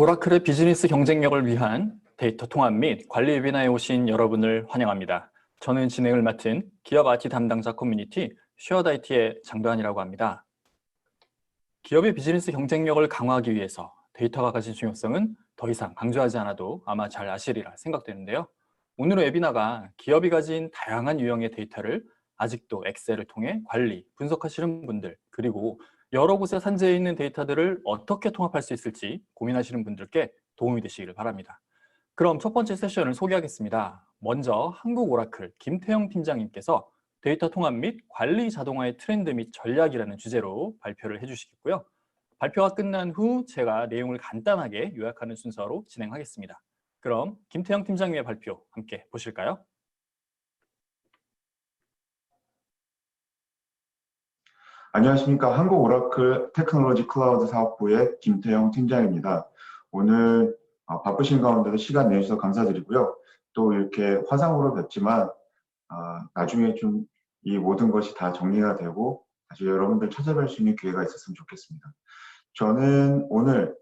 오라클의 비즈니스 경쟁력을 위한 데이터 통합 및 관리 웨비나에 오신 여러분을 환영합니다. 저는 진행을 맡은 기업 IT 담당자 커뮤니티 쉐어드 IT의 장도환이라고 합니다. 기업의 비즈니스 경쟁력을 강화하기 위해서 데이터가 가진 중요성은 더 이상 강조하지 않아도 아마 잘 아시리라 생각되는데요. 오늘의 웨비나가 기업이 가진 다양한 유형의 데이터를 아직도 엑셀을 통해 관리, 분석하시는 분들, 그리고 여러 곳에 산재해 있는 데이터들을 어떻게 통합할 수 있을지 고민하시는 분들께 도움이 되시기를 바랍니다. 그럼 첫 번째 세션을 소개하겠습니다. 먼저 한국 오라클 김태형 팀장님께서 데이터 통합 및 관리 자동화의 트렌드 및 전략이라는 주제로 발표를 해주시겠고요. 발표가 끝난 후 제가 내용을 간단하게 요약하는 순서로 진행하겠습니다. 그럼 김태형 팀장님의 발표 함께 보실까요? 안녕하십니까. 한국 오라클 테크놀로지 클라우드 사업부의 김태형 팀장입니다. 오늘 바쁘신 가운데도 시간 내주셔서 감사드리고요. 또 이렇게 화상으로 뵙지만 나중에 좀 이 모든 것이 다 정리가 되고 다시 여러분들 찾아뵐 수 있는 기회가 있었으면 좋겠습니다. 저는 오늘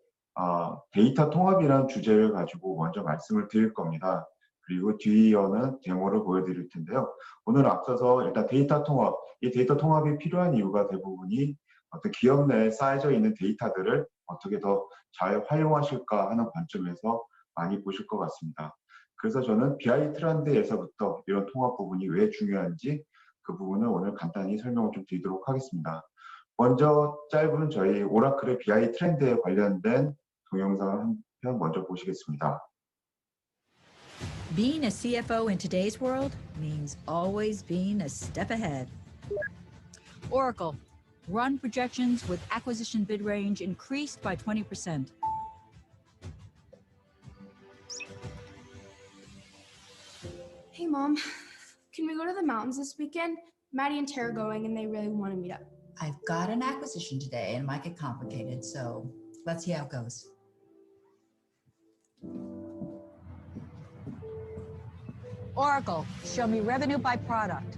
데이터 통합이라는 주제를 가지고 먼저 말씀을 드릴 겁니다. 그리고 뒤이어는 데모를 보여드릴 텐데요. 오늘 앞서서 일단 데이터 통합, 이 데이터 통합이 필요한 이유가 대부분이 어떤 기업 내에 쌓여져 있는 데이터들을 어떻게 더 잘 활용하실까 하는 관점에서 많이 보실 것 같습니다. 그래서 저는 BI 트렌드에서부터 이런 통합 부분이 왜 중요한지 그 부분을 오늘 간단히 설명을 좀 드리도록 하겠습니다. 먼저 짧은 저희 오라클의 BI 트렌드에 관련된 동영상을 한 편 먼저 보시겠습니다. Being a CFO in today's world means always being a step ahead. Oracle, run projections with acquisition bid range increased by 20%. Hey Mom, can we go to the mountains this weekend? Maddie and Tara are going and they really want to meet up. I've got an acquisition today and it might get complicated, so let's see how it goes. Oracle, show me revenue by product.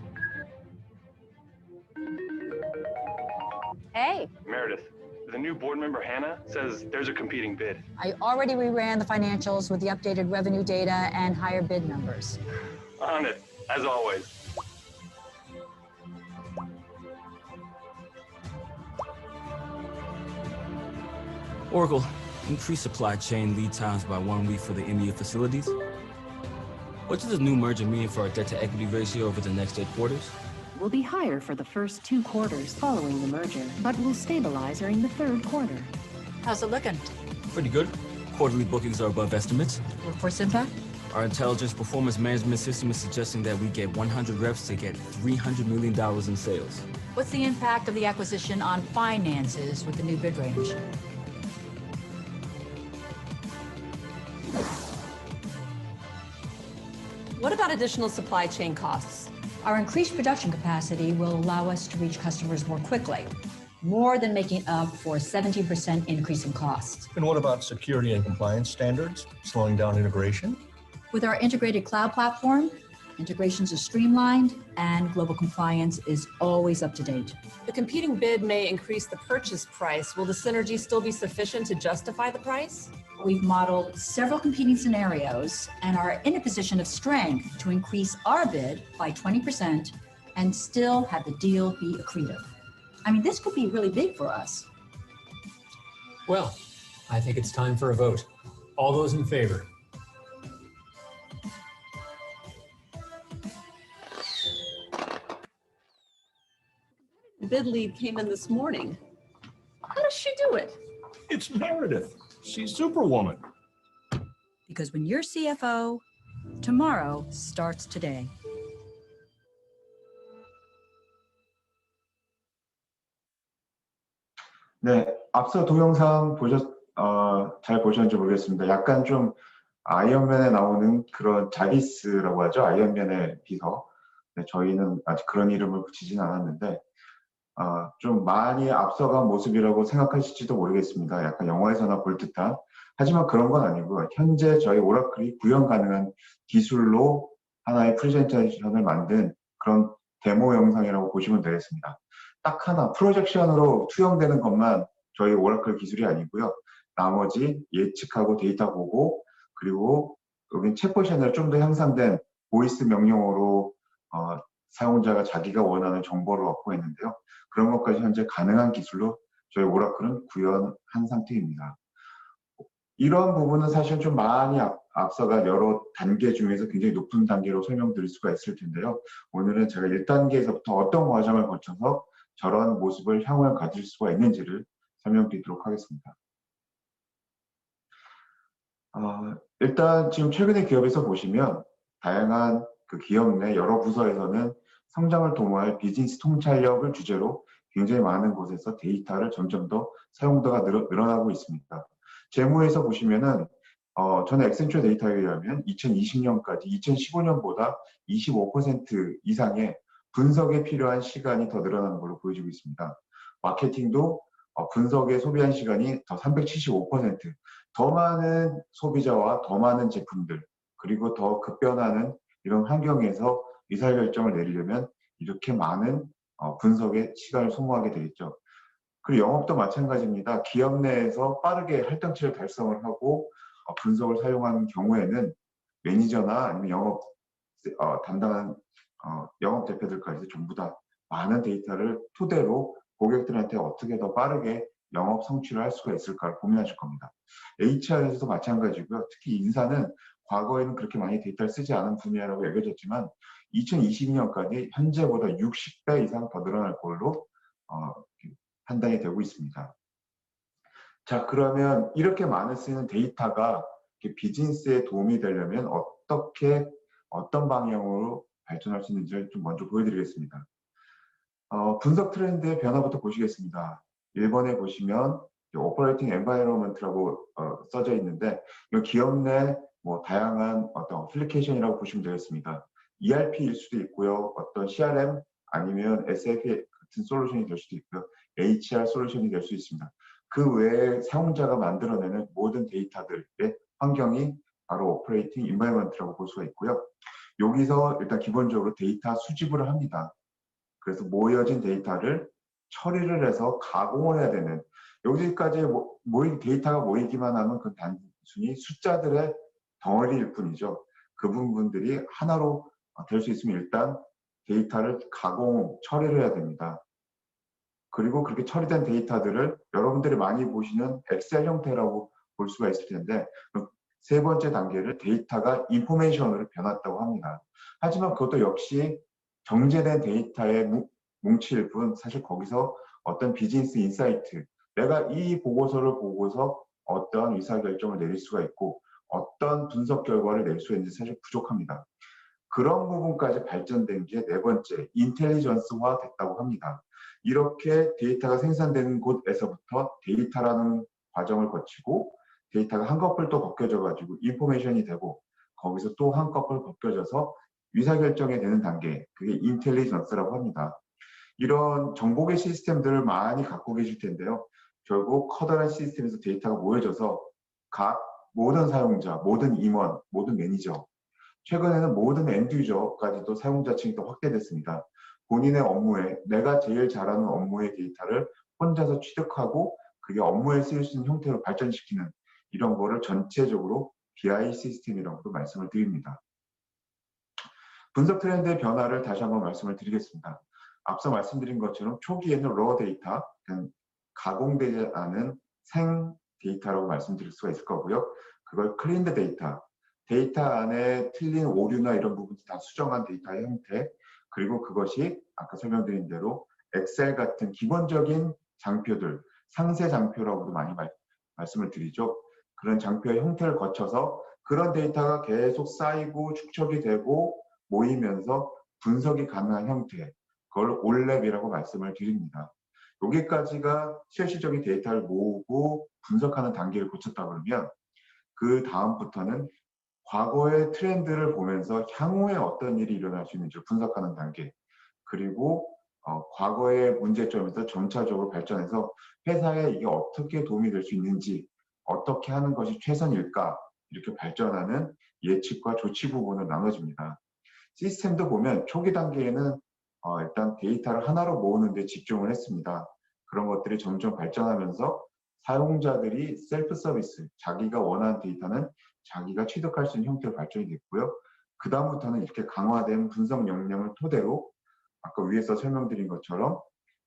Hey, Meredith, the new board member Hannah says there's a competing bid. I already reran the financials with the updated revenue data and higher bid numbers. On it, as always. Oracle, increase supply chain lead times by 1 week for the India facilities. What does this new merger mean for our debt-to-equity ratio over the next 8 quarters? Will be higher for the first 2 quarters following the merger, but will stabilize during the 3rd quarter. How's it looking? Pretty good. Quarterly bookings are above estimates. Workforce impact? Our intelligence performance management system is suggesting that we get 100 reps to get $300 million in sales. What's the impact of the acquisition on finances with the new bid range? What about additional supply chain costs? Our increased production capacity will allow us to reach customers more quickly, more than making up for a 17% increase in costs. And what about security and compliance standards, slowing down integration? With our integrated cloud platform, integrations are streamlined and global compliance is always up to date. The competing bid may increase the purchase price. Will the synergy still be sufficient to justify the price? We've modeled several competing scenarios and are in a position of strength to increase our bid by 20% and still have the deal be accretive. I mean, this could be really big for us. Well, I think it's time for a vote. All those in favor? The bid lead came in this morning. How does she do it? It's Meredith. She's Superwoman. Because when you're CFO, tomorrow starts today. 네, 앞서 동영상 잘 보셨는지 모르겠습니다. 약간 좀 아이언맨에 나오는 그런 자비스라고 하죠. 아이언맨의 비서. 네, 저희는 아직 그런 이름을 붙이진 않았는데 좀 많이 앞서간 모습이라고 생각하실지도 모르겠습니다. 약간 영화에서나 볼 듯한. 하지만 그런 건 아니고 현재 저희 오라클이 구현 가능한 기술로 하나의 프레젠테이션을 만든 그런 데모 영상이라고 보시면 되겠습니다. 딱 하나 프로젝션으로 투영되는 것만 저희 오라클 기술이 아니고요. 나머지 예측하고 데이터 보고 그리고 여기 챗 버전으로 좀 더 향상된 보이스 명령어로 사용자가 자기가 원하는 정보를 얻고 있는데요. 그런 것까지 현재 가능한 기술로 저희 오라클은 구현한 상태입니다. 이런 부분은 사실 좀 많이 앞서가 여러 단계 중에서 굉장히 높은 단계로 설명드릴 수가 있을 텐데요. 오늘은 제가 1단계에서부터 어떤 과정을 거쳐서 저런 모습을 향후에 가질 수가 있는지를 설명드리도록 하겠습니다. 일단 지금 최근에 기업에서 보시면 다양한 그 기업 내 여러 부서에서는 성장을 도모할 비즈니스 통찰력을 주제로 굉장히 많은 곳에서 데이터를 점점 더 사용도가 늘어나고 있습니다. 재무에서 보시면은 저는 액센처 데이터에 의하면 2020년까지 2015년보다 25% 이상의 분석에 필요한 시간이 더 늘어나는 걸로 보여지고 있습니다. 마케팅도 분석에 소비한 시간이 더 375%, 더 많은 소비자와 더 많은 제품들, 그리고 더 급변하는 이런 환경에서 의사결정을 내리려면 이렇게 많은 분석에 시간을 소모하게 되겠죠. 그리고 영업도 마찬가지입니다. 기업 내에서 빠르게 할당치를 달성을 하고 분석을 사용하는 경우에는 매니저나 아니면 영업 담당한 영업 대표들까지 전부 다 많은 데이터를 토대로 고객들한테 어떻게 더 빠르게 영업 성취를 할 수가 있을까를 고민하실 겁니다. HR에서도 마찬가지고요. 특히 인사는 과거에는 그렇게 많이 데이터를 쓰지 않은 분야라고 여겨졌지만 2022년까지 현재보다 60배 이상 더 늘어날 걸로 판단이 되고 있습니다. 자, 그러면 이렇게 많이 쓰는 데이터가 비즈니스에 도움이 되려면 어떤 방향으로 발전할 수 있는지를 좀 먼저 보여드리겠습니다. 분석 트렌드의 변화부터 보시겠습니다. 1번에 보시면 오퍼레이팅 엔바이러먼트라고 써져 있는데 이 기업 내 다양한 어떤 어플리케이션이라고 보시면 되겠습니다. ERP일 수도 있고요. 어떤 CRM 아니면 SAP 같은 솔루션이 될 수도 있고요. HR 솔루션이 될 수 있습니다. 그 외에 사용자가 만들어내는 모든 데이터들의 환경이 바로 오퍼레이팅 엔바이러먼트라고 볼 수가 있고요. 여기서 일단 기본적으로 데이터 수집을 합니다. 그래서 모여진 데이터를 처리를 해서 가공을 해야 되는, 여기까지 데이터가 모이기만 하면 그 단순히 숫자들의 덩어리일 뿐이죠. 그 부분들이 하나로 될 수 있으면 일단 데이터를 처리를 해야 됩니다. 그리고 그렇게 처리된 데이터들을 여러분들이 많이 보시는 엑셀 형태라고 볼 수가 있을 텐데 세 번째 단계를 데이터가 인포메이션으로 변했다고 합니다. 하지만 그것도 역시 정제된 데이터의 뭉치일 뿐 사실 거기서 어떤 비즈니스 인사이트, 내가 이 보고서를 보고서 어떤 의사결정을 내릴 수가 있고 어떤 분석 결과를 낼 수 있는지 사실 부족합니다. 그런 부분까지 발전된 게 네 번째, 인텔리전스화 됐다고 합니다. 이렇게 데이터가 생산되는 곳에서부터 데이터라는 과정을 거치고 데이터가 한꺼풀 또 벗겨져가지고 인포메이션이 되고 거기서 또 한꺼풀 벗겨져서 의사결정이 되는 단계, 그게 인텔리전스라고 합니다. 이런 정보계 시스템들을 많이 갖고 계실 텐데요. 결국 커다란 시스템에서 데이터가 모여져서 각 모든 사용자, 모든 임원, 모든 매니저, 최근에는 모든 엔드유저까지도 사용자층이 더 확대됐습니다. 본인의 업무에, 내가 제일 잘하는 업무의 데이터를 혼자서 취득하고 그게 업무에 쓰일 수 있는 형태로 발전시키는 이런 거를 전체적으로 BI 시스템이라고도 말씀을 드립니다. 분석 트렌드의 변화를 다시 한번 말씀을 드리겠습니다. 앞서 말씀드린 것처럼 초기에는 raw 데이터, 가공되지 않은 생 데이터라고 말씀드릴 수가 있을 거고요. 그걸 클린드 데이터 안에 틀린 오류나 이런 부분들 다 수정한 데이터의 형태, 그리고 그것이 아까 설명드린 대로 엑셀 같은 기본적인 장표들, 상세 장표라고도 많이 말씀을 드리죠. 그런 장표의 형태를 거쳐서 그런 데이터가 계속 쌓이고 축적이 되고 모이면서 분석이 가능한 형태, 그걸 올랩이라고 말씀을 드립니다. 여기까지가 실질적인 데이터를 모으고 분석하는 단계를 거쳤다 그러면 그 다음부터는 과거의 트렌드를 보면서 향후에 어떤 일이 일어날 수 있는지 분석하는 단계, 그리고 과거의 문제점에서 점차적으로 발전해서 회사에 이게 어떻게 도움이 될 수 있는지, 어떻게 하는 것이 최선일까, 이렇게 발전하는 예측과 조치 부분을 나눠집니다. 시스템도 보면 초기 단계에는 일단 데이터를 하나로 모으는 데 집중을 했습니다. 그런 것들이 점점 발전하면서 사용자들이 셀프 서비스, 자기가 원하는 데이터는 자기가 취득할 수 있는 형태로 발전이 됐고요. 그 다음부터는 이렇게 강화된 분석 역량을 토대로 아까 위에서 설명드린 것처럼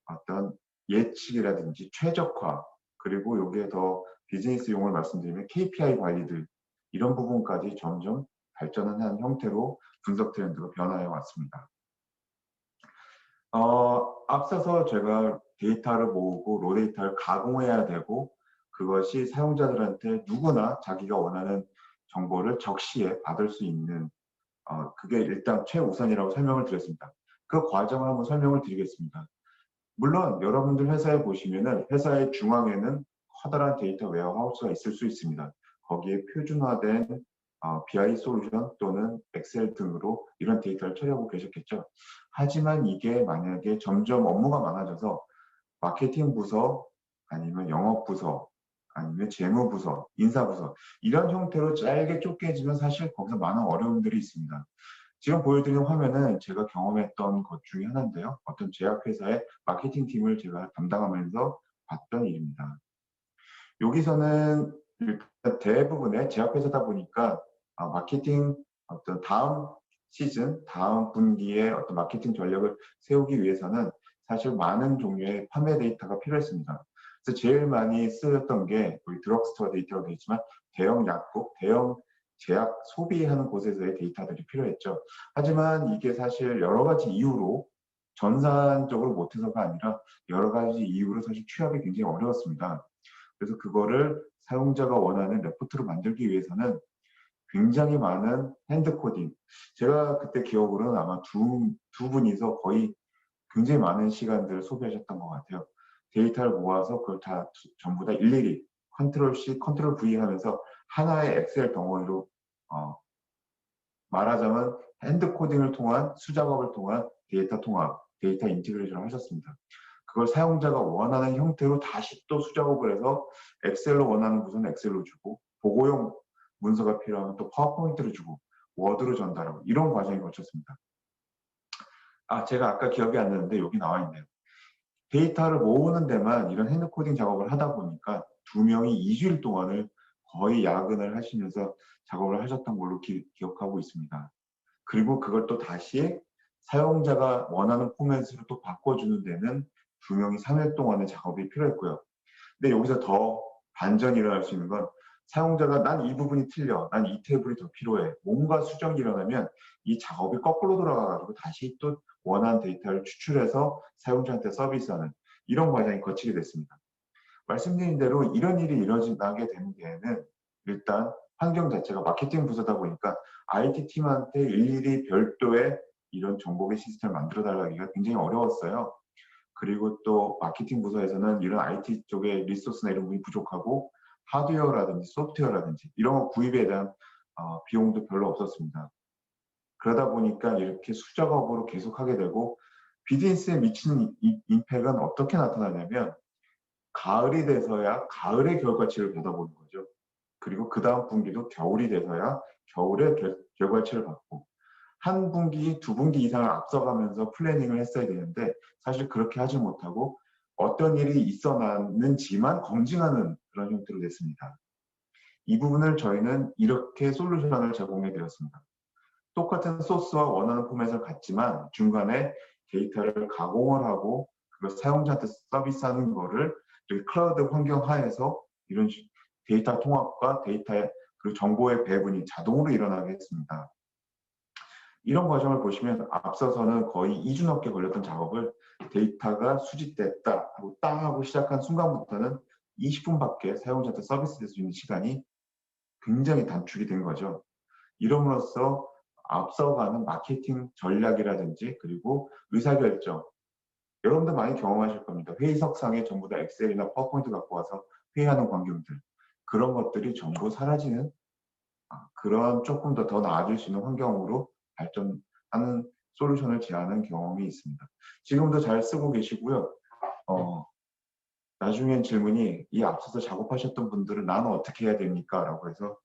어떤 예측이라든지 최적화, 그리고 여기에 더 비즈니스 용어를 말씀드리면 KPI 관리들, 이런 부분까지 점점 발전한 형태로 분석 트렌드가 변화해 왔습니다. 앞서서 제가 데이터를 모으고 로 데이터를 가공해야 되고 그것이 사용자들한테 누구나 자기가 원하는 정보를 적시에 받을 수 있는 그게 일단 최우선이라고 설명을 드렸습니다. 그 과정을 한번 설명을 드리겠습니다. 물론 여러분들 회사에 보시면은 회사의 중앙에는 커다란 데이터 웨어하우스가 있을 수 있습니다. 거기에 표준화된 BI 솔루션 또는 엑셀 등으로 이런 데이터를 처리하고 계셨겠죠. 하지만 이게 만약에 점점 업무가 많아져서 마케팅 부서 아니면 영업 부서 아니면 재무 부서, 인사 부서 이런 형태로 짧게 쪼개지면 사실 거기서 많은 어려움들이 있습니다. 지금 보여드리는 화면은 제가 경험했던 것 중에 하나인데요. 어떤 제약회사의 마케팅 팀을 제가 담당하면서 봤던 일입니다. 여기서는 일단 대부분의 제약회사다 보니까 마케팅 어떤 다음 시즌, 다음 분기에 어떤 마케팅 전략을 세우기 위해서는 사실 많은 종류의 판매 데이터가 필요했습니다. 그래서 제일 많이 쓰였던 게 우리 드럭스토어 데이터가 되겠지만 대형 약국, 대형 제약 소비하는 곳에서의 데이터들이 필요했죠. 하지만 이게 사실 여러 가지 이유로 전산적으로 못해서가 아니라 여러 가지 이유로 사실 취합이 굉장히 어려웠습니다. 그래서 그거를 사용자가 원하는 레포트로 만들기 위해서는 굉장히 많은 핸드 코딩. 제가 그때 기억으로는 아마 두 분이서 거의 굉장히 많은 시간들을 소비하셨던 것 같아요. 데이터를 모아서 그걸 다 전부 다 일일이 컨트롤 C, 컨트롤 V 하면서 하나의 엑셀 덩어리로 말하자면 핸드 코딩을 통한 수작업을 통한 데이터 통합, 데이터 인티그레이션을 하셨습니다. 그걸 사용자가 원하는 형태로 다시 또 수작업을 해서 엑셀로 원하는 부분은 엑셀로 주고 보고용 문서가 필요하면 또 파워포인트를 주고 워드로 전달하고 이런 과정이 거쳤습니다. 제가 아까 기억이 안 나는데 여기 나와 있네요. 데이터를 모으는 데만 이런 핸드코딩 작업을 하다 보니까 2명이 2주일 동안을 거의 야근을 하시면서 작업을 하셨던 걸로 기억하고 있습니다. 그리고 그걸 또 다시 사용자가 원하는 포맷으로 또 바꿔주는 데는 2명이 3일 동안의 작업이 필요했고요. 근데 여기서 더 반전이 일어날 수 있는 건 사용자가 난 이 부분이 틀려, 난 이 테이블이 더 필요해. 뭔가 수정이 일어나면 이 작업이 거꾸로 돌아가가지고 다시 또 원하는 데이터를 추출해서 사용자한테 서비스하는 이런 과정이 거치게 됐습니다. 말씀드린 대로 이런 일이 일어나게 되는 데에는 일단 환경 자체가 마케팅 부서다 보니까 IT 팀한테 일일이 별도의 이런 정보계 시스템을 만들어 달라기가 굉장히 어려웠어요. 그리고 또 마케팅 부서에서는 이런 IT 쪽의 리소스나 이런 부분이 부족하고 하드웨어라든지 소프트웨어라든지 이런 거 구입에 대한 비용도 별로 없었습니다. 그러다 보니까 이렇게 수작업으로 계속하게 되고 비즈니스에 미치는 임팩트는 어떻게 나타나냐면 가을이 돼서야 가을의 결과치를 받아보는 거죠. 그리고 그 다음 분기도 겨울이 돼서야 겨울의 결과치를 받고 한 분기, 두 분기 이상을 앞서가면서 플래닝을 했어야 되는데 사실 그렇게 하지 못하고 어떤 일이 있어나는지만 검증하는 그런 형태로 됐습니다. 이 부분을 저희는 이렇게 솔루션을 제공해 드렸습니다. 똑같은 소스와 원하는 포맷을 갖지만 중간에 데이터를 가공을 하고 그걸 사용자한테 서비스하는 거를 클라우드 환경 하에서 이런 데이터 통합과 데이터의 그리고 정보의 배분이 자동으로 일어나게 했습니다. 이런 과정을 보시면 앞서서는 거의 2주 넘게 걸렸던 작업을 데이터가 수집됐다 하고 땅 하고 시작한 순간부터는 20분밖에 사용자한테 서비스될 수 있는 시간이 굉장히 단축이 된 거죠. 이름으로써 앞서가는 마케팅 전략이라든지 그리고 의사결정 여러분들 많이 경험하실 겁니다. 회의석상에 전부 다 엑셀이나 파워포인트 갖고 와서 회의하는 광경들 그런 것들이 전부 사라지는 그런 조금 더 나아질 수 있는 환경으로 발전하는 솔루션을 제안한 경험이 있습니다. 지금도 잘 쓰고 계시고요. 나중엔 질문이 이 앞서서 작업하셨던 분들은 나는 어떻게 해야 됩니까? 라고 해서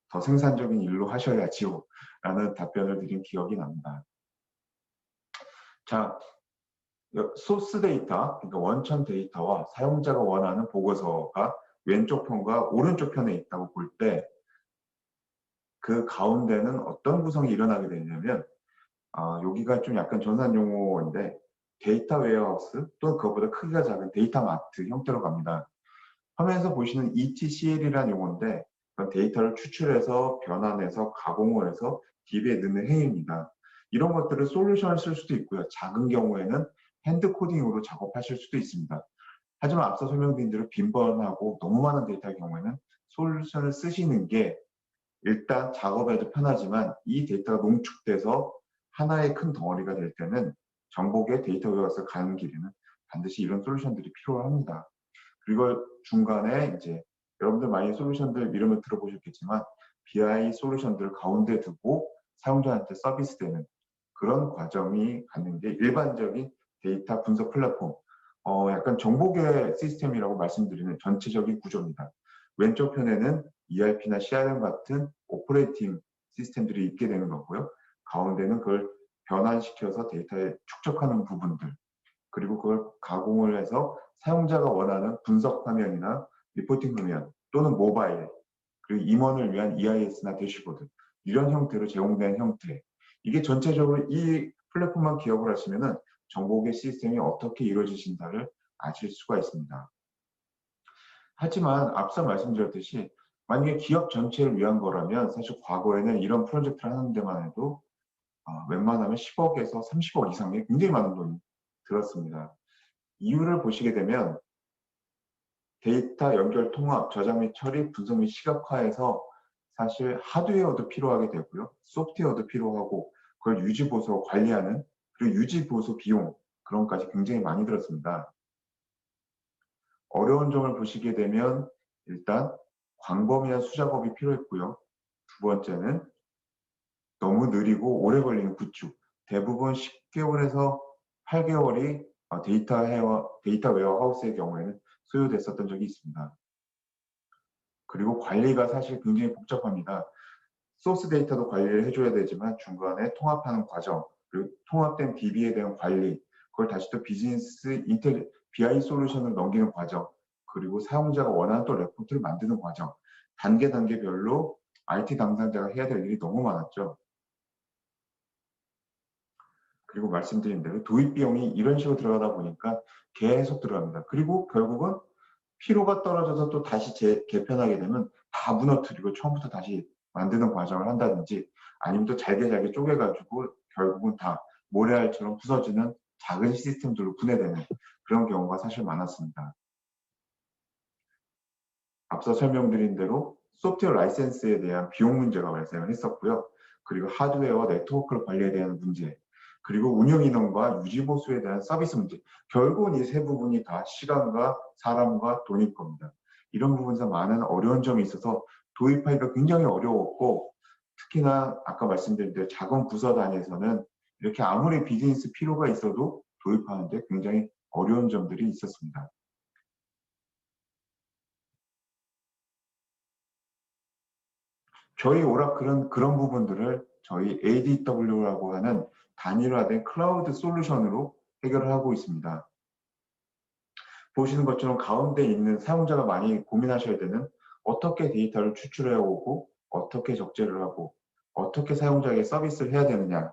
더 생산적인 일로 하셔야지요. 라는 답변을 드린 기억이 납니다. 자, 소스 데이터, 그러니까 원천 데이터와 사용자가 원하는 보고서가 왼쪽 편과 오른쪽 편에 있다고 볼 때 그 가운데는 어떤 구성이 일어나게 되냐면 여기가 좀 약간 전산 용어인데 데이터 웨어하우스 또는 그것보다 크기가 작은 데이터 마트 형태로 갑니다. 화면에서 보시는 ETCL이라는 용어인데 데이터를 추출해서 변환해서 가공을 해서 DB에 넣는 행위입니다. 이런 것들을 솔루션을 쓸 수도 있고요. 작은 경우에는 핸드 코딩으로 작업하실 수도 있습니다. 하지만 앞서 설명드린 대로 빈번하고 너무 많은 데이터의 경우에는 솔루션을 쓰시는 게 일단 작업에도 편하지만 이 데이터가 농축돼서 하나의 큰 덩어리가 될 때는 정복의 데이터 웨어하우스 가는 길에는 반드시 이런 솔루션들이 필요합니다. 그리고 중간에 이제 여러분들 많이 솔루션들 이름을 들어보셨겠지만 BI 솔루션들을 가운데 두고 사용자한테 서비스되는 그런 과정이 갖는 게 일반적인 데이터 분석 플랫폼, 약간 정복의 시스템이라고 말씀드리는 전체적인 구조입니다. 왼쪽 편에는 ERP나 CRM 같은 오퍼레이팅 시스템들이 있게 되는 거고요. 가운데는 그걸 변환시켜서 데이터에 축적하는 부분들, 그리고 그걸 가공을 해서 사용자가 원하는 분석 화면이나 리포팅 화면 또는 모바일, 그리고 임원을 위한 EIS나 대시보드 이런 형태로 제공된 형태. 이게 전체적으로 이 플랫폼만 기억을 하시면은 정복의 시스템이 어떻게 이루어지신다를 아실 수가 있습니다. 하지만 앞서 말씀드렸듯이 만약에 기업 전체를 위한 거라면 사실 과거에는 이런 프로젝트를 하는 데만 해도 웬만하면 10억에서 30억 이상의 굉장히 많은 돈이 들었습니다. 이유를 보시게 되면 데이터 연결 통합, 저장 및 처리, 분석 및 시각화에서 사실 하드웨어도 필요하게 되고요. 소프트웨어도 필요하고 그걸 유지 보수 관리하는 그리고 유지 보수 비용 그런 것까지 굉장히 많이 들었습니다. 어려운 점을 보시게 되면 일단 광범위한 수작업이 필요했고요. 두 번째는 너무 느리고 오래 걸리는 구축. 대부분 10개월에서 8개월이 데이터 웨어하우스의 경우에는 소요됐었던 적이 있습니다. 그리고 관리가 사실 굉장히 복잡합니다. 소스 데이터도 관리를 해줘야 되지만 중간에 통합하는 과정, 그리고 통합된 DB에 대한 관리, 그걸 다시 또 비즈니스 BI 솔루션을 넘기는 과정, 그리고 사용자가 원하는 또 레포트를 만드는 과정, 단계별로 IT 담당자가 해야 될 일이 너무 많았죠. 그리고 말씀드린 대로 도입 비용이 이런 식으로 들어가다 보니까 계속 들어갑니다. 그리고 결국은 피로가 떨어져서 또 다시 개편하게 되면 다 무너뜨리고 처음부터 다시 만드는 과정을 한다든지 아니면 또 잘게 쪼개가지고 결국은 다 모래알처럼 부서지는 작은 시스템들로 분해되는 그런 경우가 사실 많았습니다. 앞서 설명드린 대로 소프트웨어 라이센스에 대한 비용 문제가 발생을 했었고요. 그리고 하드웨어와 네트워크를 관리에 대한 문제, 그리고 운영 인원과 유지 보수에 대한 서비스 문제. 결국은 이 세 부분이 다 시간과 사람과 돈일 겁니다. 이런 부분에서 많은 어려운 점이 있어서 도입하기가 굉장히 어려웠고 특히나 아까 말씀드린 대로 작은 부서 단위에서는 이렇게 아무리 비즈니스 필요가 있어도 도입하는데 굉장히 어려운 점들이 있었습니다. 저희 오라클은 그런 부분들을 저희 ADW라고 하는 단일화된 클라우드 솔루션으로 해결을 하고 있습니다. 보시는 것처럼 가운데 있는 사용자가 많이 고민하셔야 되는 어떻게 데이터를 추출해 오고 어떻게 적재를 하고 어떻게 사용자에게 서비스를 해야 되느냐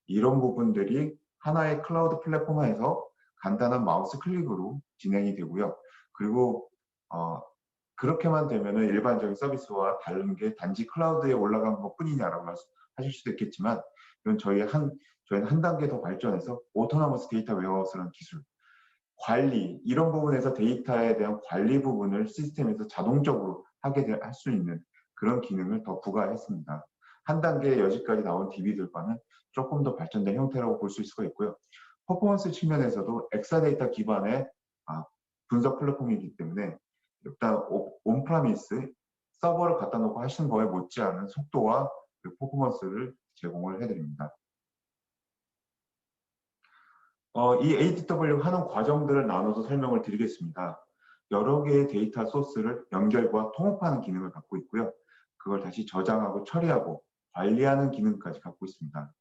이런 부분들이 하나의 클라우드 플랫폼에서 간단한 마우스 클릭으로 진행이 되고요. 그리고 그렇게만 되면 일반적인 서비스와 다른 게 단지 클라우드에 올라간 것뿐이냐라고 하실 수도 있겠지만 이건 저희는 한 단계 더 발전해서 오토노머스 데이터 웨어하우스라는 기술, 관리 이런 부분에서 데이터에 대한 관리 부분을 시스템에서 자동적으로 할 수 있는 그런 기능을 더 부과했습니다. 한 단계 여지까지 나온 DB들과는 조금 더 발전된 형태라고 볼 수 있을 수가 있고요. 퍼포먼스 측면에서도 엑사데이터 기반의 분석 플랫폼이기 때문에 일단 온프라미스 서버를 갖다 놓고 하시는 거에 못지않은 속도와 퍼포먼스를 제공을 해드립니다. 이 ADW 하는 과정들을 나눠서 설명을 드리겠습니다. 여러 개의 데이터 소스를 연결과 통합하는 기능을 갖고 있고요. 그걸 다시 저장하고 처리하고 관리하는 기능까지 갖고 있습니다.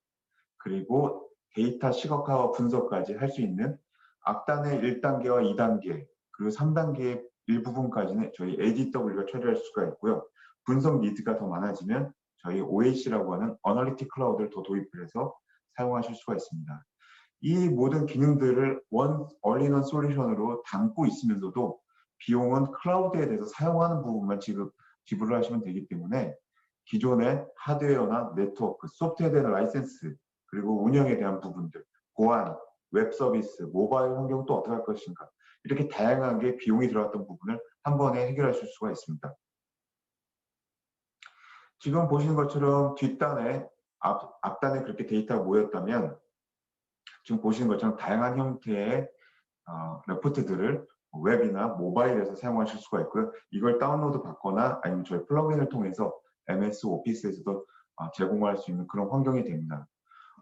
그리고 데이터 시각화와 분석까지 할 수 있는 앞단의 1단계와 2단계 그리고 3단계의 일부분까지는 저희 ADW가 처리할 수가 있고요. 분석 니드가 더 많아지면 저희 OAC라고 하는 어널리틱 클라우드를 더 도입을 해서 사용하실 수가 있습니다. 이 모든 기능들을 원 얼리넌 솔루션으로 담고 있으면서도 비용은 클라우드에 대해서 사용하는 부분만 지불을 하시면 되기 때문에 기존의 하드웨어나 네트워크, 소프트웨어에 대한 라이센스, 그리고 운영에 대한 부분들, 보안, 웹 서비스, 모바일 환경 또 어떻게 할 것인가, 이렇게 다양하게 비용이 들어갔던 부분을 한 번에 해결하실 수가 있습니다. 지금 보시는 것처럼 뒷단에 앞단에 그렇게 데이터가 모였다면 지금 보시는 것처럼 다양한 형태의 레포트들을 웹이나 모바일에서 사용하실 수가 있고요. 이걸 다운로드 받거나 아니면 저희 플러그인을 통해서 MS 오피스에서도 제공할 수 있는 그런 환경이 됩니다.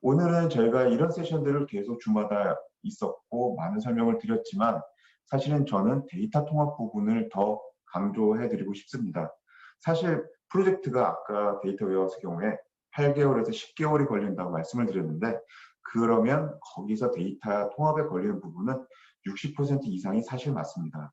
오늘은 저희가 이런 세션들을 계속 주마다 있었고 많은 설명을 드렸지만 사실은 저는 데이터 통합 부분을 더 강조해 드리고 싶습니다. 사실 프로젝트가 아까 데이터 웨어하우스 경우에 8개월에서 10개월이 걸린다고 말씀을 드렸는데 그러면 거기서 데이터 통합에 걸리는 부분은 60% 이상이 사실 맞습니다.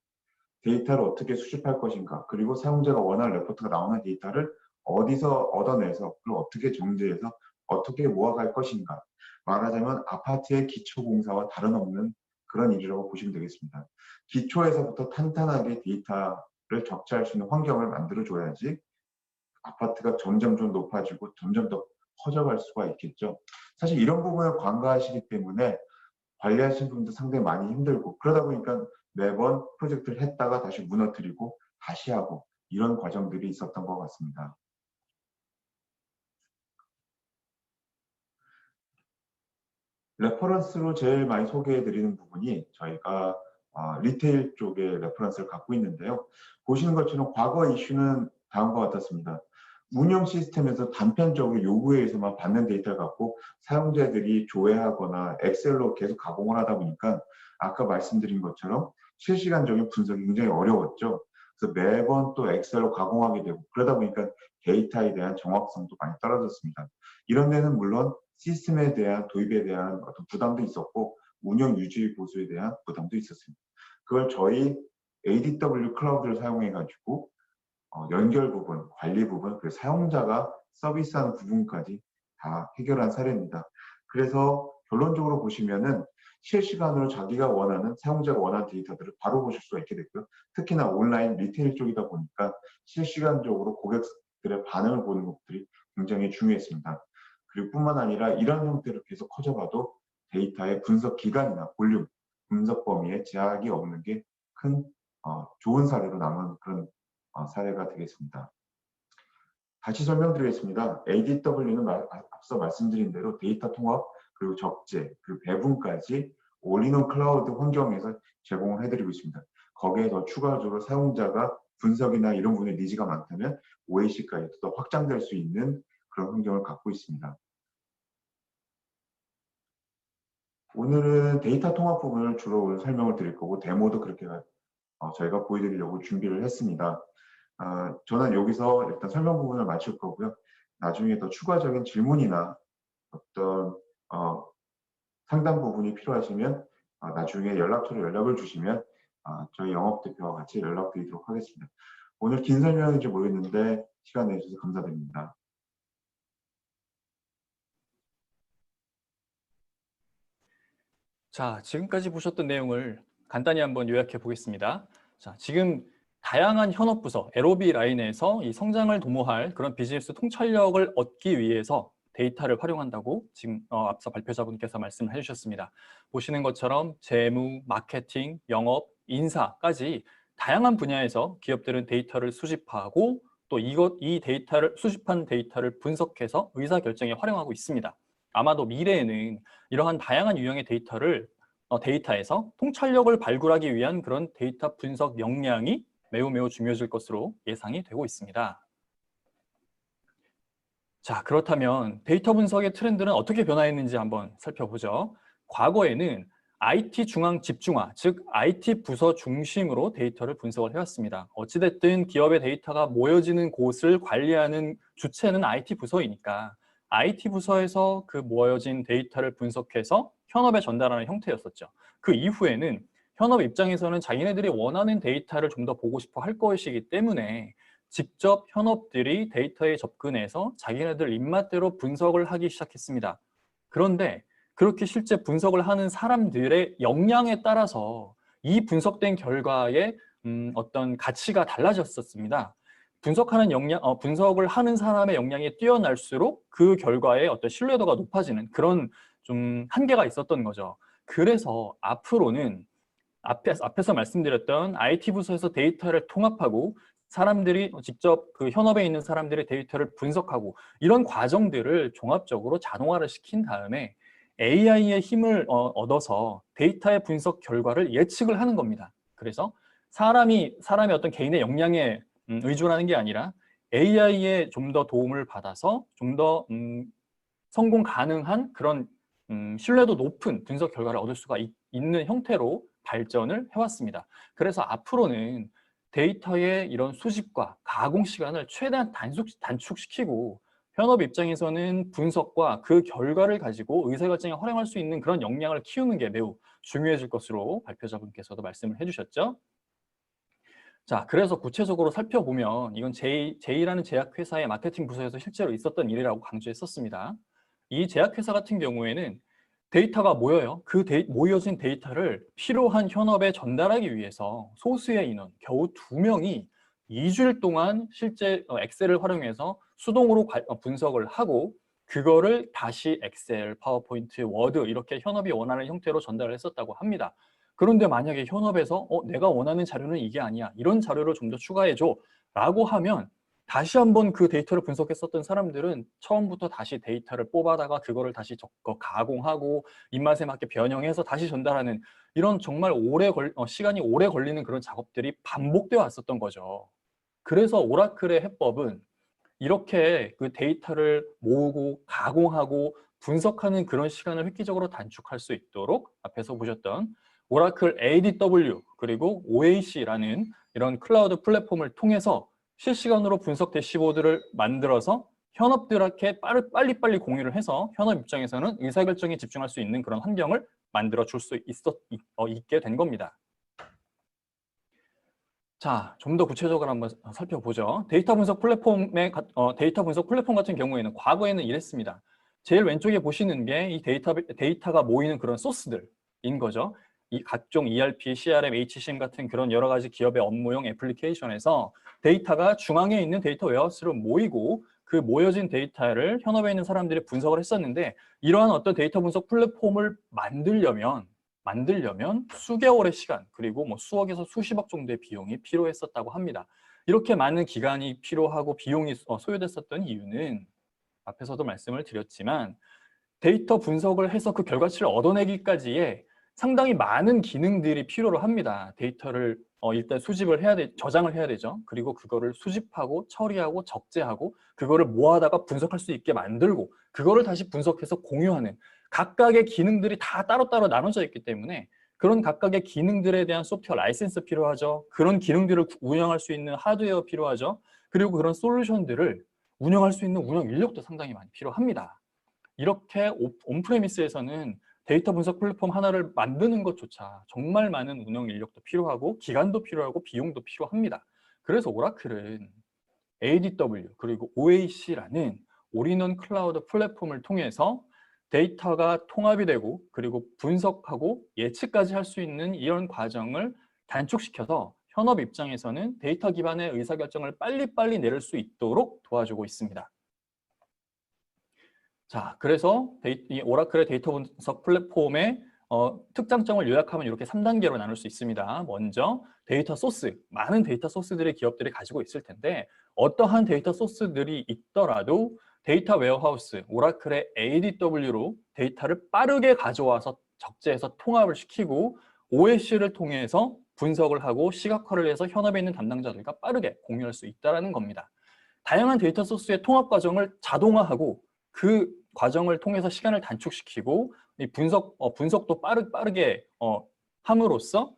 데이터를 어떻게 수집할 것인가, 그리고 사용자가 원하는 레포트가 나오는 데이터를 어디서 얻어내서 그걸 어떻게 정제해서 어떻게 모아갈 것인가, 말하자면 아파트의 기초공사와 다름없는 그런 일이라고 보시면 되겠습니다. 기초에서부터 탄탄하게 데이터를 적재할 수 있는 환경을 만들어줘야지 아파트가 점점 좀 높아지고 점점 더 커져갈 수가 있겠죠. 사실 이런 부분을 관가하시기 때문에 관리하시는 분도 상당히 많이 힘들고, 그러다 보니까 매번 프로젝트를 했다가 다시 무너뜨리고 다시 하고 이런 과정들이 있었던 것 같습니다. 레퍼런스로 제일 많이 소개해드리는 부분이 저희가 리테일 쪽의 레퍼런스를 갖고 있는데요. 보시는 것처럼 과거 이슈는 다음과 같았습니다. 운영 시스템에서 단편적으로 요구에 의해서만 받는 데이터를 갖고 사용자들이 조회하거나 엑셀로 계속 가공을 하다 보니까 아까 말씀드린 것처럼 실시간적인 분석이 굉장히 어려웠죠. 그래서 매번 또 엑셀로 가공하게 되고 그러다 보니까 데이터에 대한 정확성도 많이 떨어졌습니다. 이런 데는 물론 시스템에 대한 도입에 대한 어떤 부담도 있었고 운영 유지 보수에 대한 부담도 있었습니다. 그걸 저희 ADW 클라우드를 사용해 가지고 연결 부분, 관리 부분, 그리고 사용자가 서비스하는 부분까지 다 해결한 사례입니다. 그래서 결론적으로 보시면은 실시간으로 자기가 원하는, 사용자가 원하는 데이터들을 바로 보실 수가 있게 됐고요. 특히나 온라인 리테일 쪽이다 보니까 실시간적으로 고객들의 반응을 보는 것들이 굉장히 중요했습니다. 그리고 뿐만 아니라 이런 형태로 계속 커져가도 데이터의 분석 기간이나 볼륨, 분석 범위에 제약이 없는 게 큰 좋은 사례로 남은 그런 사례가 되겠습니다. 다시 설명드리겠습니다. ADW는 앞서 말씀드린 대로 데이터 통합, 그리고 적재, 그리고 배분까지 올인원 클라우드 환경에서 제공을 해드리고 있습니다. 거기에 더 추가적으로 사용자가 분석이나 이런 부분에 니즈가 많다면 OAC까지 더 확장될 수 있는 그런 환경을 갖고 있습니다. 오늘은 데이터 통합 부분을 주로 오늘 설명을 드릴 거고 데모도 그렇게 저희가 보여드리려고 준비를 했습니다. 저는 여기서 일단 설명 부분을 마칠 거고요. 나중에 더 추가적인 질문이나 어떤 상담 부분이 필요하시면 나중에 연락처로 연락을 주시면 저희 영업대표와 같이 연락드리도록 하겠습니다. 오늘 긴 설명인지 모르겠는데 시간 내주셔서 감사드립니다. 자, 지금까지 보셨던 내용을 간단히 한번 요약해 보겠습니다. 자, 지금 다양한 현업 부서, LOB 라인에서 이 성장을 도모할 그런 비즈니스 통찰력을 얻기 위해서 데이터를 활용한다고 지금 앞서 발표자분께서 말씀을 해주셨습니다. 보시는 것처럼 재무, 마케팅, 영업, 인사까지 다양한 분야에서 기업들은 데이터를 수집하고 또 이 데이터를 수집한 데이터를 분석해서 의사결정에 활용하고 있습니다. 아마도 미래에는 이러한 다양한 유형의 데이터에서 통찰력을 발굴하기 위한 그런 데이터 분석 역량이 매우 중요해질 것으로 예상이 되고 있습니다. 자, 그렇다면 데이터 분석의 트렌드는 어떻게 변화했는지 한번 살펴보죠. 과거에는 IT 중앙 집중화, 즉 IT 부서 중심으로 데이터를 분석을 해왔습니다. 어찌됐든 기업의 데이터가 모여지는 곳을 관리하는 주체는 IT 부서이니까 IT 부서에서 그 모여진 데이터를 분석해서 현업에 전달하는 형태였었죠. 그 이후에는 현업 입장에서는 자기네들이 원하는 데이터를 좀 더 보고 싶어 할 것이기 때문에 직접 현업들이 데이터에 접근해서 자기네들 입맛대로 분석을 하기 시작했습니다. 그런데 그렇게 실제 분석을 하는 사람들의 역량에 따라서 이 분석된 결과의 어떤 가치가 달라졌었습니다. 분석을 하는 사람의 역량이 뛰어날수록 그 결과의 어떤 신뢰도가 높아지는 그런 좀 한계가 있었던 거죠. 그래서 앞으로는 앞에서 말씀드렸던 IT 부서에서 데이터를 통합하고 사람들이 직접 그 현업에 있는 사람들의 데이터를 분석하고 이런 과정들을 종합적으로 자동화를 시킨 다음에 AI의 힘을 얻어서 데이터의 분석 결과를 예측을 하는 겁니다. 그래서 사람의 어떤 개인의 역량에 의존하는 게 아니라 AI의 좀 더 도움을 받아서 좀 더 성공 가능한 그런 신뢰도 높은 분석 결과를 얻을 수가 있는 형태로 발전을 해왔습니다. 그래서 앞으로는 데이터의 이런 수집과 가공 시간을 최대한 단축시키고 현업 입장에서는 분석과 그 결과를 가지고 의사결정에 활용할 수 있는 그런 역량을 키우는 게 매우 중요해질 것으로 발표자분께서도 말씀을 해주셨죠. 자, 그래서 구체적으로 살펴보면 이건 제이라는 제약회사의 마케팅 부서에서 실제로 있었던 일이라고 강조했었습니다. 이 제약회사 같은 경우에는 데이터가 모여요. 모여진 데이터를 필요한 현업에 전달하기 위해서 소수의 인원, 겨우 2명이 2주일 동안 실제 엑셀을 활용해서 수동으로 분석을 하고 그거를 다시 엑셀, 파워포인트, 워드 이렇게 현업이 원하는 형태로 전달을 했었다고 합니다. 그런데 만약에 현업에서 내가 원하는 자료는 이게 아니야. 이런 자료를 좀 더 추가해줘 라고 하면 다시 한번 그 데이터를 분석했었던 사람들은 처음부터 다시 데이터를 뽑아다가 그거를 다시 가공하고 입맛에 맞게 변형해서 다시 전달하는 이런 정말 시간이 오래 걸리는 그런 작업들이 반복되어 왔었던 거죠. 그래서 오라클의 해법은 이렇게 그 데이터를 모으고 가공하고 분석하는 그런 시간을 획기적으로 단축할 수 있도록 앞에서 보셨던 오라클 ADW 그리고 OAC라는 이런 클라우드 플랫폼을 통해서 실시간으로 분석 대시보드를 만들어서 현업들에게 빨리빨리 공유를 해서 현업 입장에서는 의사결정에 집중할 수 있는 그런 환경을 만들어 줄 수 있게 된 겁니다. 자, 좀 더 구체적으로 한번 살펴보죠. 데이터 분석 플랫폼 같은 경우에는 과거에는 이랬습니다. 제일 왼쪽에 보시는 게 이 데이터가 모이는 그런 소스들인 거죠. 이 각종 ERP, CRM, HCM 같은 그런 여러 가지 기업의 업무용 애플리케이션에서 데이터가 중앙에 있는 데이터 웨어하우스로 모이고 그 모여진 데이터를 현업에 있는 사람들이 분석을 했었는데 이러한 어떤 데이터 분석 플랫폼을 만들려면 수개월의 시간 그리고 뭐 수억에서 수십억 정도의 비용이 필요했었다고 합니다. 이렇게 많은 기간이 필요하고 비용이 소요됐었던 이유는 앞에서도 말씀을 드렸지만 데이터 분석을 해서 그 결과치를 얻어내기까지의 상당히 많은 기능들이 필요로 합니다. 데이터를 일단 저장을 해야 되죠. 그리고 그거를 수집하고 처리하고 적재하고 그거를 모아다가 분석할 수 있게 만들고 그거를 다시 분석해서 공유하는 각각의 기능들이 다 따로따로 나눠져 있기 때문에 그런 각각의 기능들에 대한 소프트웨어 라이센스 필요하죠. 그런 기능들을 운영할 수 있는 하드웨어 필요하죠. 그리고 그런 솔루션들을 운영할 수 있는 운영 인력도 상당히 많이 필요합니다. 이렇게 온프레미스에서는 데이터 분석 플랫폼 하나를 만드는 것조차 정말 많은 운영 인력도 필요하고 기간도 필요하고 비용도 필요합니다. 그래서 오라클은 ADW 그리고 OAC라는 올인원 클라우드 플랫폼을 통해서 데이터가 통합이 되고 그리고 분석하고 예측까지 할 수 있는 이런 과정을 단축시켜서 현업 입장에서는 데이터 기반의 의사결정을 빨리빨리 내릴 수 있도록 도와주고 있습니다. 자, 그래서 이 오라클의 데이터 분석 플랫폼의 특장점을 요약하면 이렇게 3단계로 나눌 수 있습니다. 먼저 데이터 소스, 많은 데이터 소스들의 기업들이 가지고 있을 텐데 어떠한 데이터 소스들이 있더라도 데이터 웨어하우스, 오라클의 ADW로 데이터를 빠르게 가져와서 적재해서 통합을 시키고 OS를 통해서 분석을 하고 시각화를 해서 현업에 있는 담당자들과 빠르게 공유할 수 있다는 겁니다. 다양한 데이터 소스의 통합 과정을 자동화하고 그 과정을 통해서 시간을 단축시키고 이 분석도 빠르게 함으로써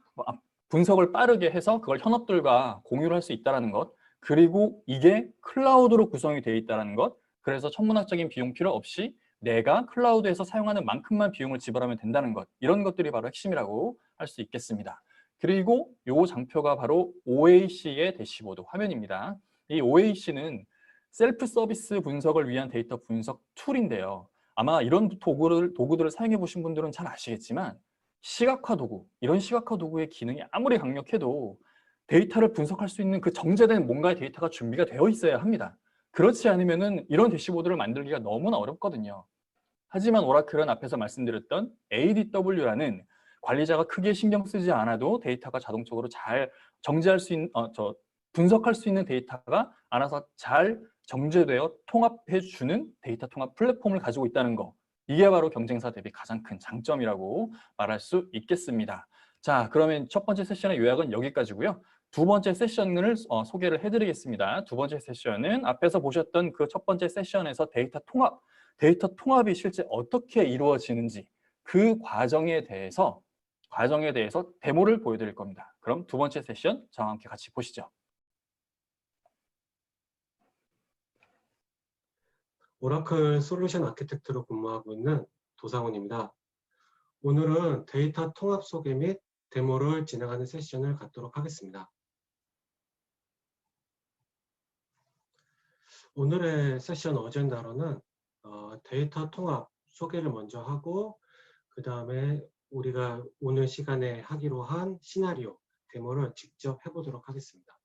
분석을 빠르게 해서 그걸 현업들과 공유를 할 수 있다는 것 그리고 이게 클라우드로 구성이 되어 있다는 것 그래서 천문학적인 비용 필요 없이 내가 클라우드에서 사용하는 만큼만 비용을 지불하면 된다는 것 이런 것들이 바로 핵심이라고 할 수 있겠습니다. 그리고 요 장표가 바로 OAC의 대시보드 화면입니다. 이 OAC는 셀프 서비스 분석을 위한 데이터 분석 툴인데요. 아마 이런 도구들을 사용해 보신 분들은 잘 아시겠지만 시각화 도구, 이런 시각화 도구의 기능이 아무리 강력해도 데이터를 분석할 수 있는 그 정제된 뭔가의 데이터가 준비가 되어 있어야 합니다. 그렇지 않으면은 이런 대시보드를 만들기가 너무나 어렵거든요. 하지만 오라클은 앞에서 말씀드렸던 ADW라는 관리자가 크게 신경 쓰지 않아도 데이터가 자동적으로 잘 정제할 수 있는, 분석할 수 있는 데이터가 알아서 잘 정제되어 통합해주는 데이터 통합 플랫폼을 가지고 있다는 거. 이게 바로 경쟁사 대비 가장 큰 장점이라고 말할 수 있겠습니다. 자, 그러면 첫 번째 세션의 요약은 여기까지고요. 두 번째 세션을 소개를 해드리겠습니다. 두 번째 세션은 앞에서 보셨던 그 첫 번째 세션에서 데이터 통합이 실제 어떻게 이루어지는지 그 과정에 대해서 데모를 보여드릴 겁니다. 그럼 두 번째 세션 저와 함께 같이 보시죠. 오라클 솔루션 아키텍트로 근무하고 있는 도상훈입니다. 오늘은 데이터 통합 소개 및 데모를 진행하는 세션을 갖도록 하겠습니다. 오늘의 세션 어젠다로는 데이터 통합 소개를 먼저 하고 그 다음에 우리가 오늘 시간에 하기로 한 시나리오 데모를 직접 해보도록 하겠습니다.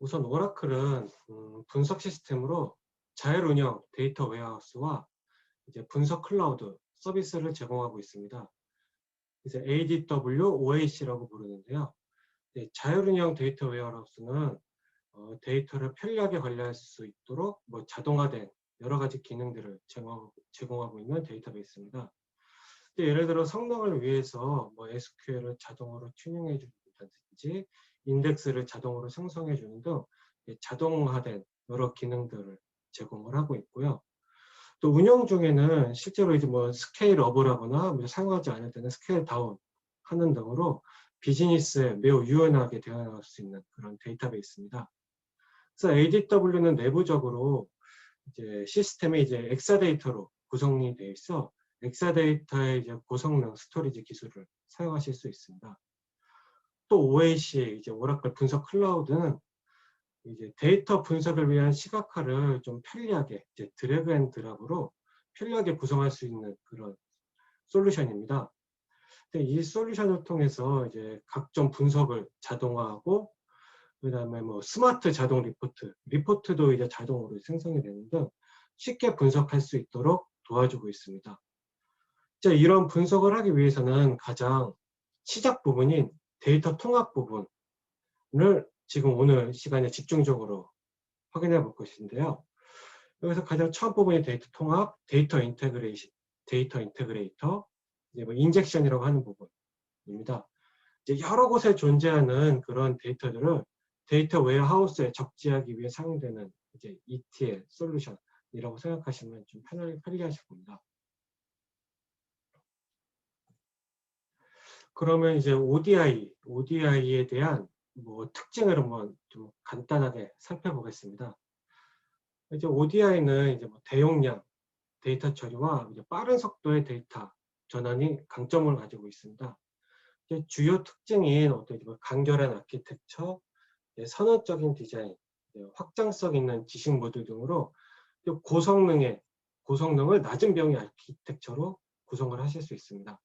우선 오라클은 분석 시스템으로 자율운영 데이터 웨어하우스와 이제 분석 클라우드 서비스를 제공하고 있습니다. 이제 ADW, OAC라고 부르는데요. 자율운영 데이터 웨어하우스는 데이터를 편리하게 관리할 수 있도록 자동화된 여러 가지 기능들을 제공하고 있는 데이터베이스입니다. 예를 들어 성능을 위해서 SQL을 자동으로 튜닝해 준다든지 인덱스를 자동으로 생성해 주는 등 자동화된 여러 기능들을 제공을 하고 있고요. 또 운영 중에는 실제로 이제 스케일 업을 하거나 사용하지 않을 때는 스케일 다운 하는 등으로 비즈니스에 매우 유연하게 대응할 수 있는 그런 데이터베이스입니다. 그래서 ADW는 내부적으로 이제 시스템이 이제 엑사데이터로 구성이 되어 있어 엑사데이터의 이제 고성능 스토리지 기술을 사용하실 수 있습니다. 또 OAC, 이제 오라클 분석 클라우드는 이제 데이터 분석을 위한 시각화를 좀 편리하게 이제 드래그 앤 드랍으로 편리하게 구성할 수 있는 그런 솔루션입니다. 근데 이 솔루션을 통해서 이제 각종 분석을 자동화하고 그다음에 스마트 자동 리포트도 이제 자동으로 생성이 되는 등 쉽게 분석할 수 있도록 도와주고 있습니다. 자, 이런 분석을 하기 위해서는 가장 시작 부분인 데이터 통합 부분을 지금 오늘 시간에 집중적으로 확인해 볼 것인데요. 여기서 가장 처음 부분이 데이터 통합, 데이터 인테그레이터, 이제 인젝션이라고 하는 부분입니다. 이제 여러 곳에 존재하는 그런 데이터들을 데이터 웨어하우스에 적재하기 위해 사용되는 이제 ETL 솔루션이라고 생각하시면 좀 편리하실 겁니다. 그러면 이제 ODI에 대한 특징을 한번 좀 간단하게 살펴보겠습니다. 이제 ODI는 이제 대용량 데이터 처리와 이제 빠른 속도의 데이터 전환이 강점을 가지고 있습니다. 이제 주요 특징인 간결한 아키텍처, 선언적인 디자인, 확장성 있는 지식 모듈 등으로 고성능을 낮은 병의 아키텍처로 구성을 하실 수 있습니다.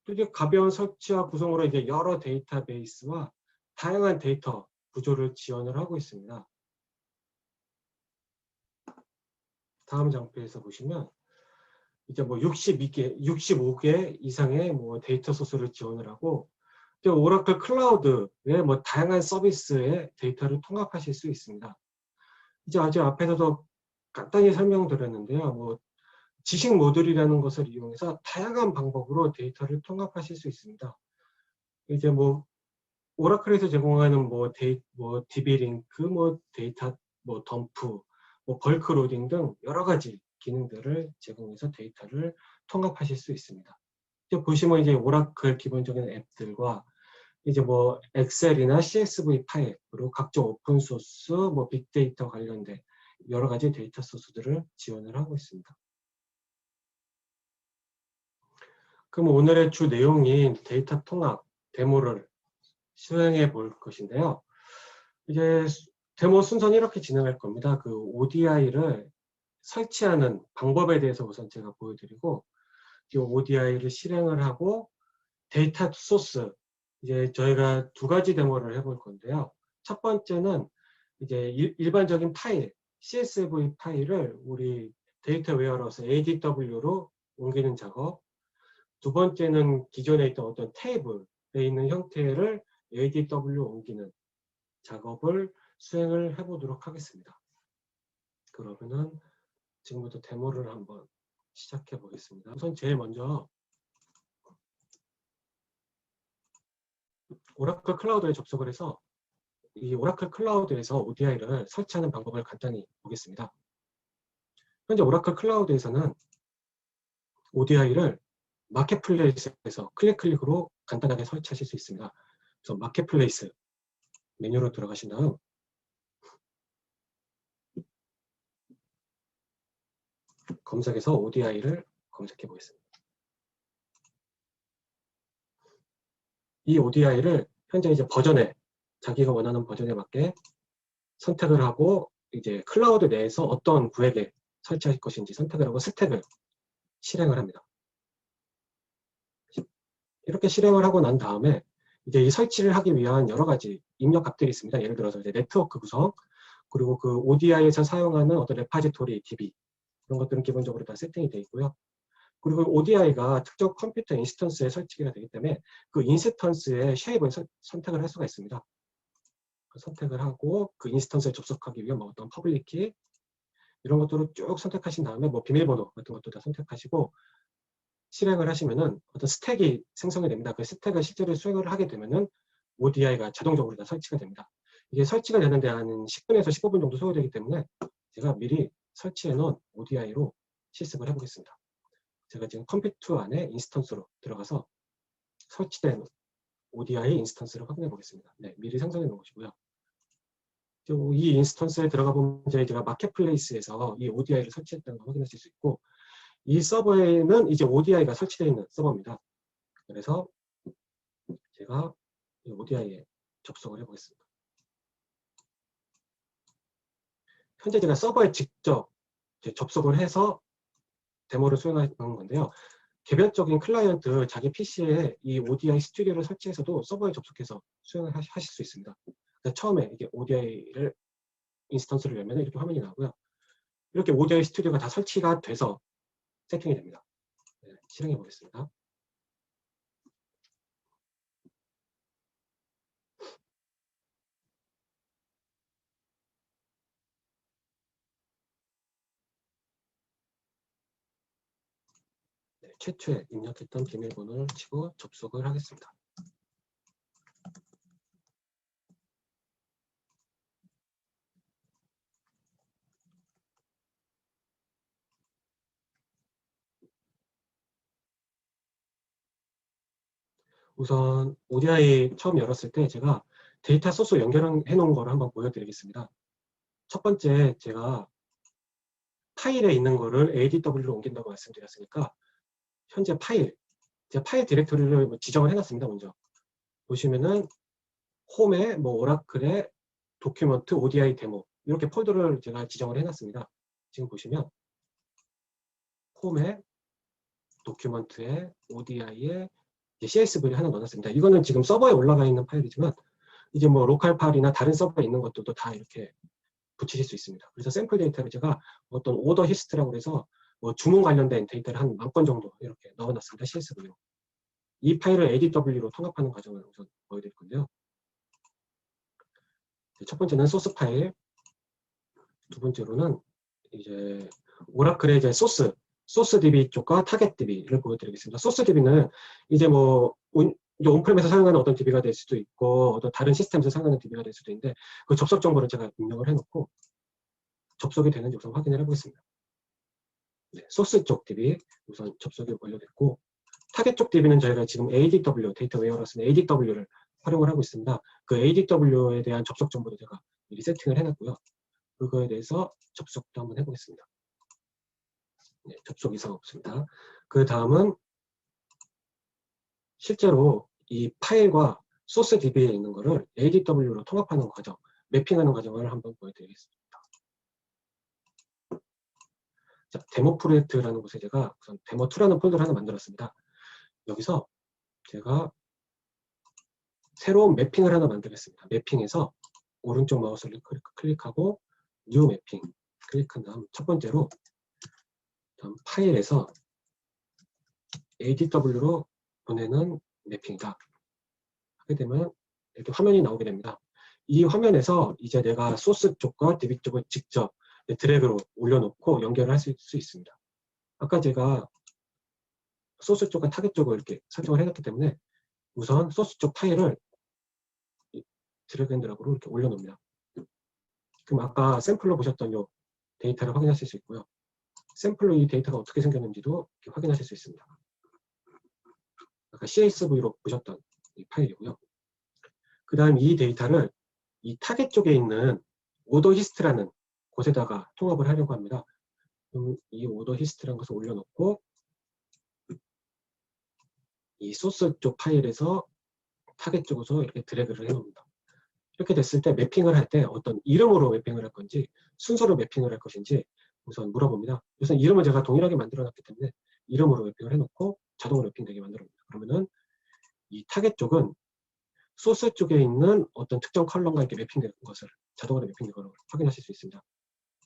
또 이제 가벼운 설치와 구성으로 이제 여러 데이터베이스와 다양한 데이터 구조를 지원을 하고 있습니다. 다음 장표에서 보시면 이제 65개 이상의 데이터 소스를 지원을 하고 오라클 클라우드의 다양한 서비스의 데이터를 통합하실 수 있습니다. 이제 아주 앞에서도 간단히 설명드렸는데요. 지식 모듈이라는 것을 이용해서 다양한 방법으로 데이터를 통합하실 수 있습니다. 이제 오라클에서 제공하는 DB링크, 데이터 덤프, 벌크 로딩 등 여러 가지 기능들을 제공해서 데이터를 통합하실 수 있습니다. 이제 보시면 이제 오라클 기본적인 앱들과 이제 엑셀이나 CSV 파일, 그리고 각종 오픈 소스, 빅데이터 관련된 여러 가지 데이터 소스들을 지원을 하고 있습니다. 그럼 오늘의 주 내용인 데이터 통합 데모를 수행해 볼 것인데요. 이제 데모 순서는 이렇게 진행할 겁니다. 그 ODI를 설치하는 방법에 대해서 우선 제가 보여드리고, 이 ODI를 실행을 하고 데이터 소스, 이제 저희가 두 가지 데모를 해볼 건데요. 첫 번째는 이제 일반적인 파일, CSV 파일을 우리 데이터 웨어하우스 ADW로 옮기는 작업. 두 번째는 기존에 있던 어떤 테이블에 있는 형태를 ADW로 옮기는 작업을 수행을 해보도록 하겠습니다. 그러면은 지금부터 데모를 한번 시작해 보겠습니다. 우선 제일 먼저 오라클 클라우드에 접속을 해서 이 오라클 클라우드에서 ODI를 설치하는 방법을 간단히 보겠습니다. 현재 오라클 클라우드에서는 ODI를 마켓플레이스에서 클릭으로 간단하게 설치하실 수 있습니다. 그래서 마켓플레이스 메뉴로 들어가신 다음 검색에서 ODI를 검색해 보겠습니다. 이 ODI를 현재 이제 버전에 자기가 원하는 버전에 맞게 선택을 하고 이제 클라우드 내에서 어떤 구획에 설치할 것인지 선택을 하고 스택을 실행을 합니다. 이렇게 실행을 하고 난 다음에 이제 이 설치를 하기 위한 여러 가지 입력 값들이 있습니다. 예를 들어서 이제 네트워크 구성, 그리고 그 ODI에서 사용하는 어떤 레파지토리 DB 이런 것들은 기본적으로 다 세팅이 되어 있고요. 그리고 ODI가 특정 컴퓨터 인스턴스에 설치가 되기 때문에 그 인스턴스의 쉐입을 선택을 할 수가 있습니다. 선택을 하고 그 인스턴스에 접속하기 위한 뭐 어떤 퍼블릭 키 이런 것들을 쭉 선택하신 다음에 뭐 비밀번호 같은 것도 다 선택하시고 실행을 하시면은 어떤 스택이 생성이 됩니다. 그 스택을 실제로 수행을 하게 되면은 ODI가 자동적으로 다 설치가 됩니다. 이게 설치가 되는데 한 10분에서 15분 정도 소요되기 때문에 제가 미리 설치해 놓은 ODI로 실습을 해보겠습니다. 제가 지금 컴퓨터 안에 인스턴스로 들어가서 설치된 ODI 인스턴스를 확인해 보겠습니다. 네, 미리 생성해 놓으시고요. 이 인스턴스에 들어가 보면 제가 마켓플레이스에서 이 ODI를 설치했다는 걸 확인하실 수 있고, 이 서버에는 이제 ODI가 설치되어 있는 서버입니다. 그래서 제가 이 ODI에 접속을 해보겠습니다. 현재 제가 서버에 직접 접속을 해서 데모를 수행하는 건데요. 개별적인 클라이언트 자기 PC에 이 ODI 스튜디오를 설치해서도 서버에 접속해서 수행을 하실 수 있습니다. 처음에 이게 ODI를 인스턴스를 열면 이렇게 화면이 나오고요. 이렇게 ODI 스튜디오가 다 설치가 돼서 세팅이 됩니다. 네, 실행해 보겠습니다. 네, 최초에 입력했던 비밀번호를 치고 접속을 하겠습니다. 우선 ODI 처음 열었을 때 제가 데이터 소스 연결해 놓은 거를 한번 보여드리겠습니다. 첫 번째 제가 파일에 있는 거를 ADW로 옮긴다고 말씀드렸으니까 현재 제가 파일 디렉토리를 지정을 해놨습니다. 먼저 보시면은 홈에 뭐 오라클의 도큐먼트 ODI 데모 이렇게 폴더를 제가 지정을 해놨습니다. 지금 보시면 홈에 도큐먼트에 ODI에 CSV를 하나 넣어놨습니다. 이거는 지금 서버에 올라가 있는 파일이지만 이제 뭐 로컬 파일이나 다른 서버에 있는 것들도 다 이렇게 붙이실 수 있습니다. 그래서 샘플 데이터를 제가 어떤 오더 히스트라고 해서 뭐 주문 관련된 데이터를 한 1000건 정도 이렇게 넣어놨습니다. CSV로. 이 파일을 ADW로 통합하는 과정을 우선 보여드릴 건데요. 첫 번째는 소스 파일, 두 번째로는 이제 오라클의 이제 소스 DB 쪽과 타겟 DB를 보여드리겠습니다. 소스 DB는 이제 뭐 온프렘에서 사용하는 어떤 DB가 될 수도 있고 어떤 다른 시스템에서 사용하는 DB가 될 수도 있는데 그 접속 정보를 제가 입력을 해놓고 접속이 되는지 우선 확인을 해보겠습니다. 네, 소스 쪽 DB 우선 접속이 완료됐고 타겟 쪽 DB는 저희가 지금 ADW 데이터 웨어하우스는 ADW를 활용을 하고 있습니다. 그 ADW에 대한 접속 정보도 제가 미리 세팅을 해놨고요. 그거에 대해서 접속도 한번 해보겠습니다. 네, 접속 이상 없습니다. 그 다음은 실제로 이 파일과 소스 DB에 있는 거를 ADW로 통합하는 과정, 매핑하는 과정을 한번 보여드리겠습니다. 자, 데모 프로젝트라는 곳에 제가 우선 데모2라는 폴더를 하나 만들었습니다. 여기서 제가 새로운 매핑을 하나 만들겠습니다. 매핑에서 오른쪽 마우스를 클릭하고 뉴 매핑 클릭한 다음 첫 번째로 다음 파일에서 ADW로 보내는 매핑이다. 하게 되면 이렇게 화면이 나오게 됩니다. 이 화면에서 이제 내가 소스 쪽과 DB 쪽을 직접 드래그로 올려놓고 연결을 할 수 있습니다. 아까 제가 소스 쪽과 타겟 쪽을 이렇게 설정을 해놨기 때문에 우선 소스 쪽 파일을 드래그 앤 드랍으로 이렇게 올려놓습니다. 그럼 아까 샘플로 보셨던 이 데이터를 확인하실 수 있고요. 샘플로 이 데이터가 어떻게 생겼는지도 이렇게 확인하실 수 있습니다. 아까 CSV로 보셨던 이 파일이고요. 그 다음 이 데이터를 이 타겟 쪽에 있는 오더 히스트라는 곳에다가 통합을 하려고 합니다. 그럼 이 오더 히스트라는 것을 올려놓고 이 소스 쪽 파일에서 타겟 쪽에서 이렇게 드래그를 해놓습니다. 이렇게 됐을 때 매핑을 할 때 어떤 이름으로 매핑을 할 건지 순서로 매핑을 할 것인지 우선 물어봅니다. 우선 이름을 제가 동일하게 만들어놨기 때문에 이름으로 매핑을 해놓고 자동으로 매핑되게 만들어봅니다. 그러면은 이 타겟 쪽은 소스 쪽에 있는 어떤 특정 컬럼과 이렇게 매핑되는 것을 자동으로 매핑된 걸 확인하실 수 있습니다.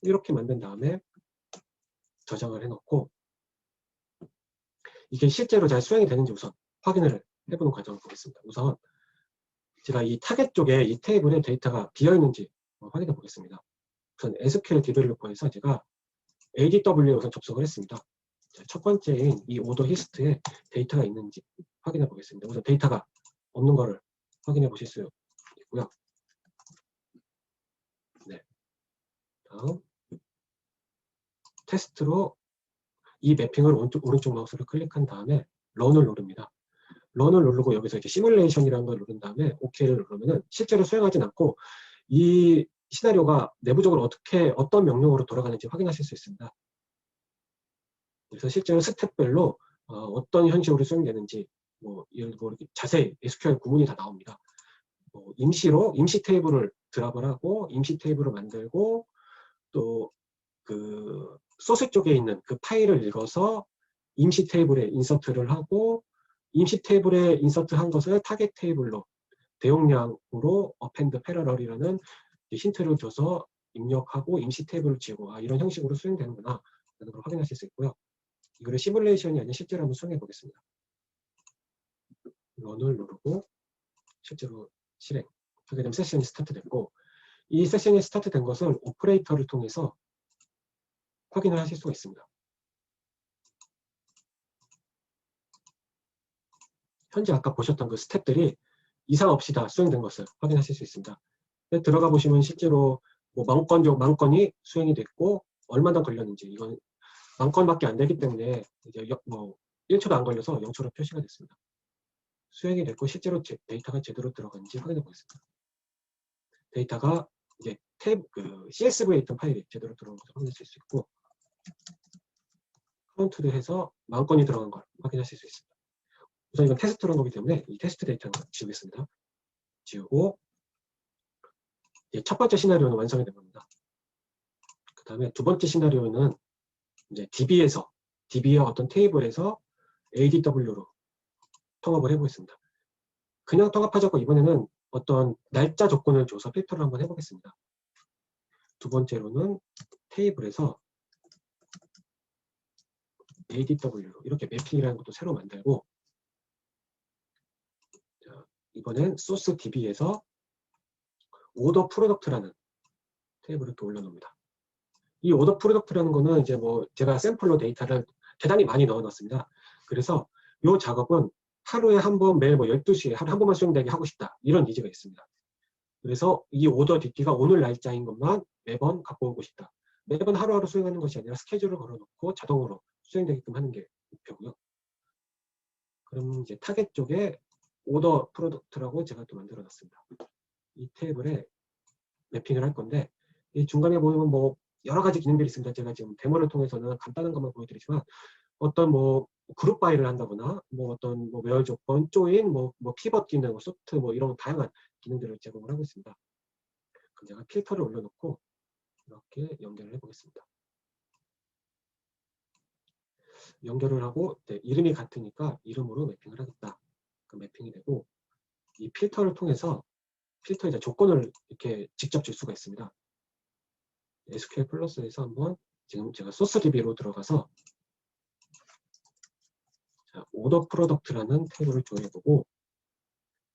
이렇게 만든 다음에 저장을 해놓고 이게 실제로 잘 수행이 되는지 우선 확인을 해보는 과정을 보겠습니다. 우선 제가 이 타겟 쪽에 이 테이블에 데이터가 비어있는지 확인해 보겠습니다. 우선 SQL 디벨로퍼에서 제가 ADW에 우선 접속을 했습니다. 자, 첫 번째인 이 오더 히스트에 데이터가 있는지 확인해 보겠습니다. 우선 데이터가 없는 거를 확인해 보실 수 있고요. 네. 다음 테스트로 이 매핑을 오른쪽 마우스를 클릭한 다음에 런을 누릅니다. 런을 누르고 여기서 이제 시뮬레이션이라는 걸 누른 다음에 OK를 누르면은 실제로 수행하진 않고 이 시나리오가 내부적으로 어떤 명령으로 돌아가는지 확인하실 수 있습니다. 그래서 실제로 스텝별로 어떤 형식으로 수행되는지 이렇게 자세히 SQL 구문이 다 나옵니다. 임시 테이블을 드랍을 하고 임시 테이블을 만들고 또 그 소스 쪽에 있는 그 파일을 읽어서 임시 테이블에 인서트를 하고 임시 테이블에 인서트한 것을 타겟 테이블로 대용량으로 append parallel이라는 힌트를 줘서 입력하고 임시 테이블을 지우고 이런 형식으로 수행되는구나 라는 걸 확인하실 수 있고요. 이거를 시뮬레이션이 아닌 실제로 한번 수행해 보겠습니다. 런을 누르고 실제로 실행하게 되면 세션이 스타트됐고 이 세션이 스타트된 것을 오퍼레이터를 통해서 확인을 하실 수가 있습니다. 현재 아까 보셨던 그 스텝들이 이상 없이 다 수행된 것을 확인하실 수 있습니다. 들어가 보시면 실제로 만 건이 수행이 됐고 얼마나 걸렸는지 이건 만 건밖에 안 되기 때문에 이제 1초도 안 걸려서 0초로 표시가 됐습니다. 수행이 됐고 실제로 데이터가 제대로 들어갔는지 확인해 보겠습니다. 데이터가 이제 CSV에 있던 파일이 제대로 들어간 것을 확인하실 수 있고 카운트를 해서 만 건이 들어간 걸 확인하실 수 있습니다. 우선 이건 테스트로 한 거기 때문에 이 테스트 데이터는 지우겠습니다. 지우고 첫 번째 시나리오는 완성이 된 겁니다. 그 다음에 두 번째 시나리오는 이제 DB의 어떤 테이블에서 ADW로 통합을 해보겠습니다. 그냥 통합하자고 이번에는 어떤 날짜 조건을 줘서 필터를 한번 해보겠습니다. 두 번째로는 테이블에서 ADW로 이렇게 매핑이라는 것도 새로 만들고 이번엔 소스 DB에서 오더 프로덕트라는 테이블을 이렇게 올려놓습니다. 이 오더 프로덕트라는 거는 이제 제가 샘플로 데이터를 대단히 많이 넣어놨습니다. 그래서 이 작업은 하루에 한 번 매일 12시에 하루에 한 번만 수행되게 하고 싶다. 이런 니즈가 있습니다. 그래서 이 오더 DB가 오늘 날짜인 것만 매번 갖고 오고 싶다. 매번 하루하루 수행하는 것이 아니라 스케줄을 걸어놓고 자동으로 수행되게끔 하는 게 목표고요. 그럼 이제 타겟 쪽에 오더 프로덕트라고 제가 또 만들어 놨습니다. 이 테이블에 매핑을 할 건데 이 중간에 보면 여러 가지 기능들이 있습니다. 제가 지금 데모를 통해서는 간단한 것만 보여드리지만 어떤 그룹 바이를 한다거나 뭐 어떤 뭐 매월 조건, 조인, 뭐 피벗 기능, 소트 뭐 이런 다양한 기능들을 제공을 하고 있습니다. 그럼 제가 필터를 올려놓고 이렇게 연결을 해보겠습니다. 연결을 하고 이름이 같으니까 이름으로 매핑을 하겠다. 그 매핑이 되고 이 필터를 통해서 필터 이제 조건을 이렇게 직접 줄 수가 있습니다. SQL 플러스에서 한번 지금 제가 소스 DB로 들어가서 오더 프로덕트라는 테이블을 조회해보고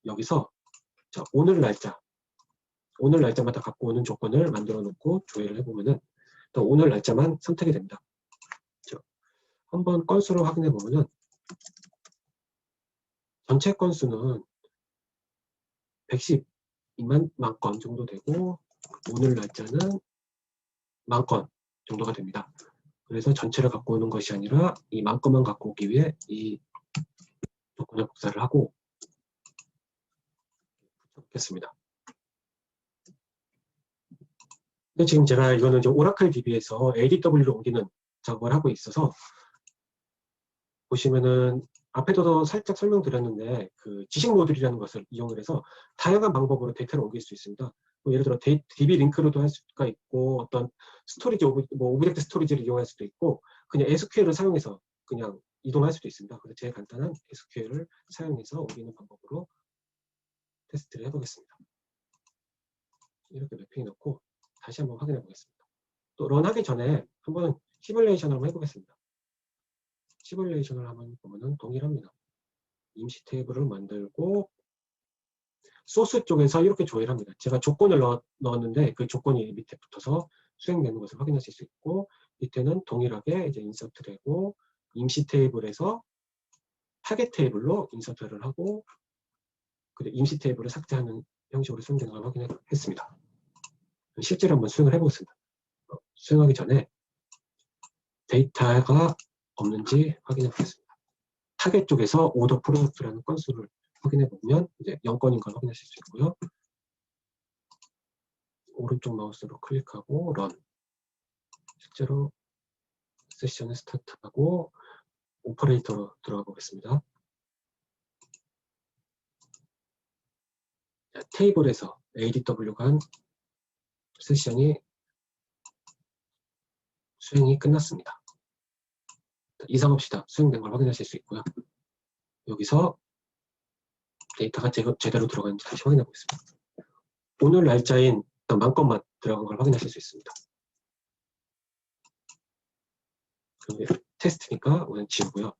여기서 자, 오늘 날짜마다 갖고 오는 조건을 만들어 놓고 조회를 해보면은 또 오늘 날짜만 선택이 됩니다. 한번 건수를 확인해 보면은 전체 건수는 112만 건 정도 되고 오늘 날짜는 10,000건 정도가 됩니다. 그래서 전체를 갖고 오는 것이 아니라 이 10,000건만 갖고 오기 위해 이 조건을 복사를 하고 붙여놓겠습니다. 근데 지금 제가 이거는 이제 오라클 DB에서 ADW로 옮기는 작업을 하고 있어서 보시면은 앞에도 살짝 설명드렸는데 그 지식 모듈이라는 것을 이용을 해서 다양한 방법으로 데이터를 옮길 수 있습니다. 뭐 예를 들어 DB 링크로도 할 수가 있고 어떤 스토리지 오브젝트 스토리지를 이용할 수도 있고 그냥 SQL을 사용해서 그냥 이동할 수도 있습니다. 그래서 제일 간단한 SQL을 사용해서 옮기는 방법으로 테스트를 해보겠습니다. 이렇게 매핑해 놓고 다시 한번 확인해 보겠습니다. 또 런하기 전에 한번 시뮬레이션을 한번 해보겠습니다. 시뮬레이션을 한번 보면은 동일합니다. 임시 테이블을 만들고 소스 쪽에서 이렇게 조회를 합니다. 제가 조건을 넣었는데 그 조건이 밑에 붙어서 수행되는 것을 확인하실 수 있고 밑에는 동일하게 이제 인서트되고 임시 테이블에서 타겟 테이블로 인서트를 하고 그리고 임시 테이블을 삭제하는 형식으로 수행되는 걸 확인했습니다. 실제로 한번 수행을 해보겠습니다. 수행하기 전에 데이터가 없는지 확인해 보겠습니다. 타겟 쪽에서 오더 프로덕트라는 건수를 확인해 보면 이제 0건인 걸 확인하실 수 있고요. 오른쪽 마우스로 클릭하고 런. 실제로 세션을 스타트하고 오퍼레이터로 들어가 보겠습니다. 자, 테이블에서 ADW가 한 세션이 수행이 끝났습니다. 이상 없이 다 수행된 걸 확인하실 수 있고요. 여기서 데이터가 제대로 들어가는지 다시 확인해 보겠습니다. 오늘 날짜인 10,000건만 들어간 걸 확인하실 수 있습니다. 테스트니까 오늘 지우고요.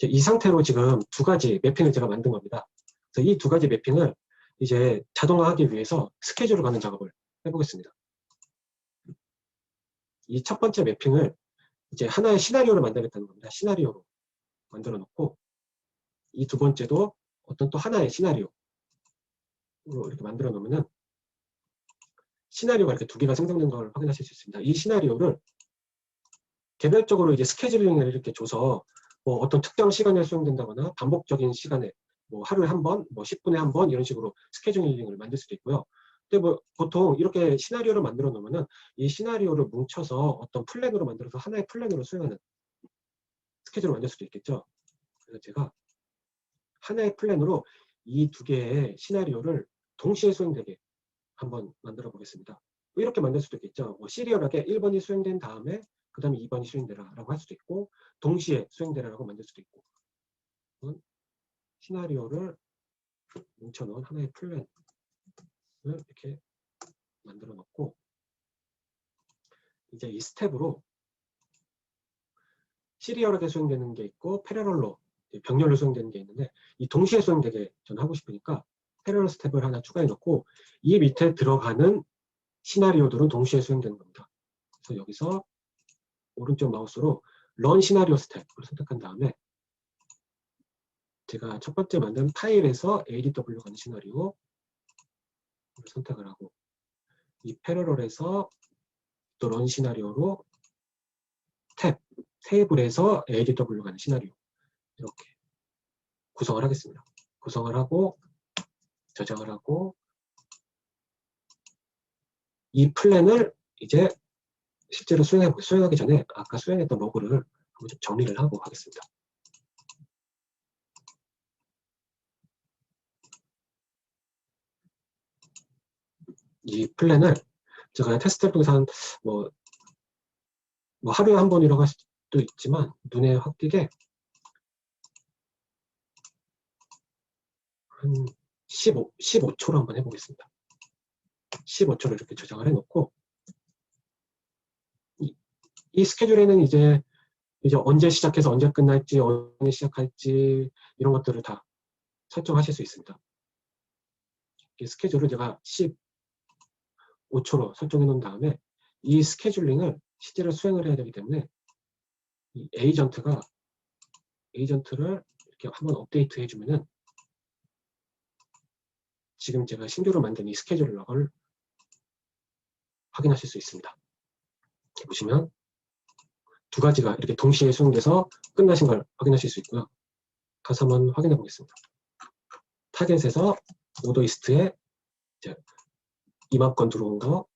이 상태로 지금 두 가지 매핑을 제가 만든 겁니다. 그래서 이 두 가지 매핑을 이제 자동화하기 위해서 스케줄을 가는 작업을 해보겠습니다. 이 첫 번째 매핑을 이제 하나의 시나리오를 만들겠다는 겁니다. 시나리오로 만들어 놓고 이 두 번째도 어떤 또 하나의 시나리오로 이렇게 만들어 놓으면은 시나리오가 이렇게 두 개가 생성된 걸 확인하실 수 있습니다. 이 시나리오를 개별적으로 이제 스케줄링을 이렇게 줘서 뭐 어떤 특정 시간에 수행된다거나 반복적인 시간에 뭐 하루에 한 번, 뭐 10분에 한 번 이런 식으로 스케줄링을 만들 수도 있고요. 근데 뭐 보통 이렇게 시나리오를 만들어 놓으면은 이 시나리오를 뭉쳐서 어떤 플랜으로 만들어서 하나의 플랜으로 수행하는 스케줄을 만들 수도 있겠죠. 그래서 제가 하나의 플랜으로 이 두 개의 시나리오를 동시에 수행되게 한번 만들어 보겠습니다. 이렇게 만들 수도 있겠죠. 뭐 시리얼하게 1번이 수행된 다음에 그 다음에 2번이 수행되라 라고 할 수도 있고 동시에 수행되라 라고 만들 수도 있고 시나리오를 뭉쳐놓은 하나의 플랜을 이렇게 만들어 놓고 이제 이 스텝으로 시리얼하게 수행되는 게 있고 패러럴로 병렬로 수행되는 게 있는데 이 동시에 수행되게 저는 하고 싶으니까 패러럴 스텝을 하나 추가해 놓고 이 밑에 들어가는 시나리오들은 동시에 수행되는 겁니다. 그래서 여기서 오른쪽 마우스로 런 시나리오 스텝을 선택한 다음에 제가 첫 번째 만든 파일에서 ADW 가는 시나리오 선택을 하고 이 패러럴에서 또 런 시나리오로 테이블에서 ADW 가는 시나리오 이렇게 구성을 하겠습니다. 구성을 하고 저장을 하고 이 플랜을 이제 실제로 수행하기 전에 아까 수행했던 로그를 좀 정리를 하고 하겠습니다. 이 플랜을 제가 테스트를 통해서 한 뭐 하루에 한 번이라고 할 수도 있지만 눈에 확 띄게 한 15초로 한번 해보겠습니다. 15초를 이렇게 저장을 해놓고 이 스케줄에는 이제 언제 시작해서 언제 끝날지, 언제 시작할지 이런 것들을 다 설정하실 수 있습니다. 이 스케줄을 제가 15초로 설정해 놓은 다음에 이 스케줄링을 실제로 수행을 해야 되기 때문에 이 에이전트를 이렇게 한번 업데이트 해주면은 지금 제가 신규로 만든 이 스케줄 럭을 확인하실 수 있습니다. 이렇게 보시면 두 가지가 이렇게 동시에 수행돼서 끝나신 걸 확인하실 수 있고요. 가서 한번 확인해 보겠습니다. 타겟에서 오더이스트에 2만 건 들어온 거,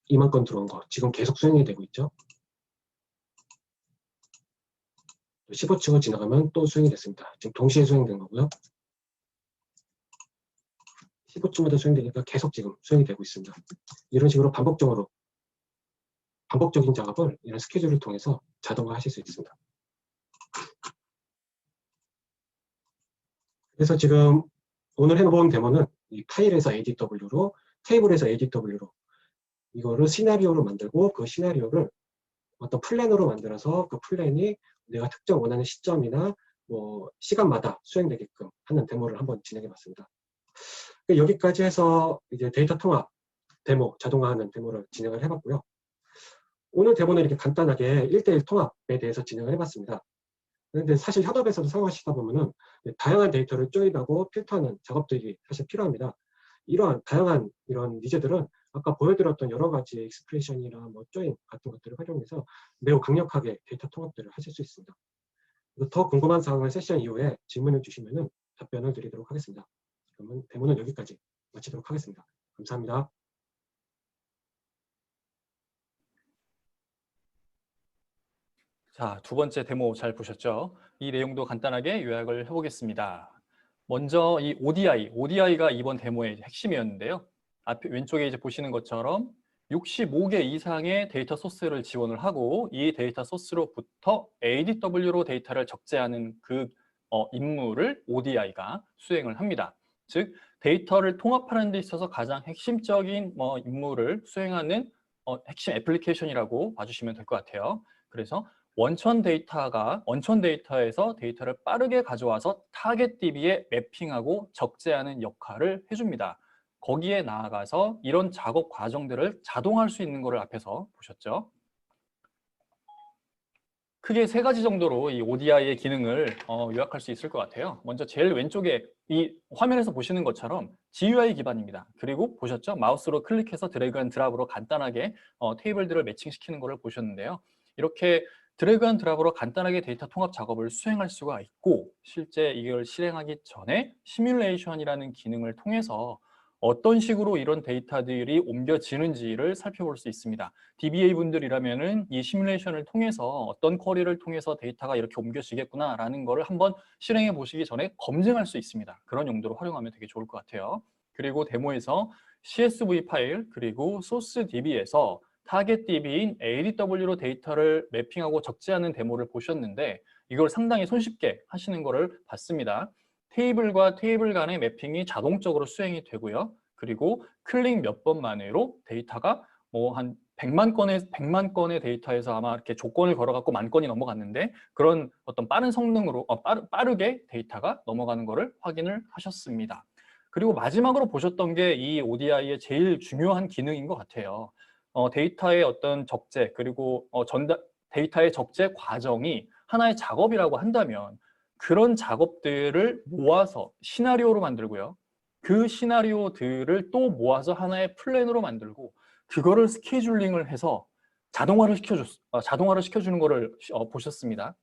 2만 건 들어온 거 지금 계속 수행이 되고 있죠. 15층을 지나가면 또 수행이 됐습니다. 지금 동시에 수행된 거고요. 15층마다 수행되니까 계속 지금 수행이 되고 있습니다. 이런 식으로 반복적인 작업을 이런 스케줄을 통해서 자동화 하실 수 있습니다. 그래서 지금 오늘 해본 데모는 이 파일에서 ADW로, 테이블에서 ADW로 이거를 시나리오로 만들고 그 시나리오를 어떤 플랜으로 만들어서 그 플랜이 내가 특정 원하는 시점이나 뭐 시간마다 수행되게끔 하는 데모를 한번 진행해 봤습니다. 여기까지 해서 이제 데이터 통합 데모, 자동화하는 데모를 진행을 해봤고요. 오늘 데모는 이렇게 간단하게 1:1 통합에 대해서 진행을 해봤습니다. 그런데 사실 협업에서도 사용하시다 보면은 다양한 데이터를 조인하고 필터하는 작업들이 사실 필요합니다. 이러한 다양한 이런 니즈들은 아까 보여드렸던 여러 가지 익스프레션이나 뭐 조인 같은 것들을 활용해서 매우 강력하게 데이터 통합들을 하실 수 있습니다. 더 궁금한 사항은 세션 이후에 질문을 주시면은 답변을 드리도록 하겠습니다. 그러면 데모는 여기까지 마치도록 하겠습니다. 감사합니다. 자, 두 번째 데모 잘 보셨죠? 이 내용도 간단하게 요약을 해보겠습니다. 먼저 이 ODI가 이번 데모의 핵심이었는데요. 앞에 왼쪽에 이제 보시는 것처럼 65개 이상의 데이터 소스를 지원을 하고 이 데이터 소스로부터 ADW로 데이터를 적재하는 그 임무를 ODI가 수행을 합니다. 즉 데이터를 통합하는 데 있어서 가장 핵심적인 임무를 수행하는 핵심 애플리케이션이라고 봐주시면 될 것 같아요. 그래서 원천 데이터에서 데이터를 빠르게 가져와서 타겟 DB에 매핑하고 적재하는 역할을 해줍니다. 거기에 나아가서 이런 작업 과정들을 자동화할 수 있는 것을 앞에서 보셨죠. 크게 세 가지 정도로 이 ODI의 기능을 요약할 수 있을 것 같아요. 먼저 제일 왼쪽에 이 화면에서 보시는 것처럼 GUI 기반입니다. 그리고 보셨죠? 마우스로 클릭해서 드래그 앤 드랍으로 간단하게 테이블들을 매칭시키는 것을 보셨는데요. 이렇게 드래그 앤 드랍으로 간단하게 데이터 통합 작업을 수행할 수가 있고 실제 이걸 실행하기 전에 시뮬레이션이라는 기능을 통해서 어떤 식으로 이런 데이터들이 옮겨지는지를 살펴볼 수 있습니다. DBA 분들이라면은 이 시뮬레이션을 통해서 어떤 쿼리를 통해서 데이터가 이렇게 옮겨지겠구나라는 거를 한번 실행해 보시기 전에 검증할 수 있습니다. 그런 용도로 활용하면 되게 좋을 것 같아요. 그리고 데모에서 CSV 파일 그리고 소스 DB에서 타겟 DB인 ADW로 데이터를 매핑하고 적재하는 데모를 보셨는데 이걸 상당히 손쉽게 하시는 것을 봤습니다. 테이블과 테이블 간의 매핑이 자동적으로 수행이 되고요. 그리고 클릭 몇 번만으로 데이터가 뭐 한 100만 건의 데이터에서 아마 이렇게 조건을 걸어갖고 10,000건이 넘어갔는데 그런 어떤 빠른 성능으로 빠르게 데이터가 넘어가는 것을 확인을 하셨습니다. 그리고 마지막으로 보셨던 게 이 ODI의 제일 중요한 기능인 것 같아요. 데이터의 어떤 적재 그리고 데이터의 적재 과정이 하나의 작업이라고 한다면 그런 작업들을 모아서 시나리오로 만들고요. 그 시나리오들을 또 모아서 하나의 플랜으로 만들고 그거를 스케줄링을 해서 자동화를 시켜주는 거를 보셨습니다.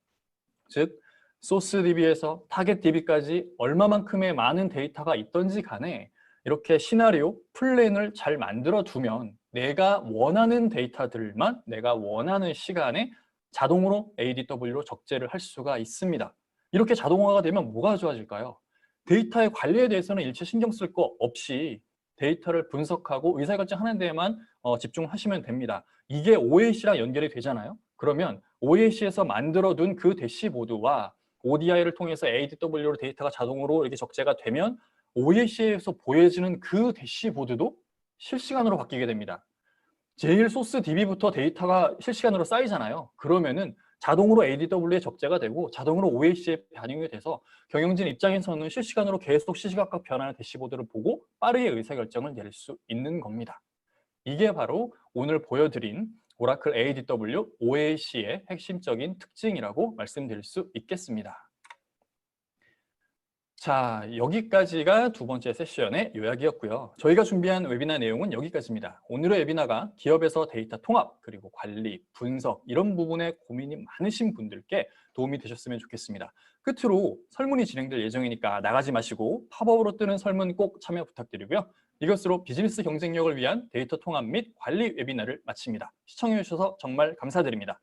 즉 소스 DB에서 타겟 DB까지 얼마만큼의 많은 데이터가 있던지 간에 이렇게 시나리오, 플랜을 잘 만들어 두면 내가 원하는 데이터들만 내가 원하는 시간에 자동으로 ADW로 적재를 할 수가 있습니다. 이렇게 자동화가 되면 뭐가 좋아질까요? 데이터의 관리에 대해서는 일체 신경 쓸 거 없이 데이터를 분석하고 의사결정하는 데에만 집중하시면 됩니다. 이게 OAC랑 연결이 되잖아요. 그러면 OAC에서 만들어둔 그 대시보드와 ODI를 통해서 ADW로 데이터가 자동으로 이렇게 적재가 되면 OAC에서 보여지는 그 대시보드도 실시간으로 바뀌게 됩니다. 제일 소스 DB부터 데이터가 실시간으로 쌓이잖아요. 그러면은 자동으로 ADW에 적재가 되고 자동으로 OAC에 반영이 돼서 경영진 입장에서는 실시간으로 계속 시시각각 변하는 대시보드를 보고 빠르게 의사결정을 내릴 수 있는 겁니다. 이게 바로 오늘 보여드린 오라클 ADW OAC의 핵심적인 특징이라고 말씀드릴 수 있겠습니다. 자, 여기까지가 두 번째 세션의 요약이었고요. 저희가 준비한 웨비나 내용은 여기까지입니다. 오늘의 웨비나가 기업에서 데이터 통합, 그리고 관리, 분석 이런 부분에 고민이 많으신 분들께 도움이 되셨으면 좋겠습니다. 끝으로 설문이 진행될 예정이니까 나가지 마시고 팝업으로 뜨는 설문 꼭 참여 부탁드리고요. 이것으로 비즈니스 경쟁력을 위한 데이터 통합 및 관리 웨비나를 마칩니다. 시청해 주셔서 정말 감사드립니다.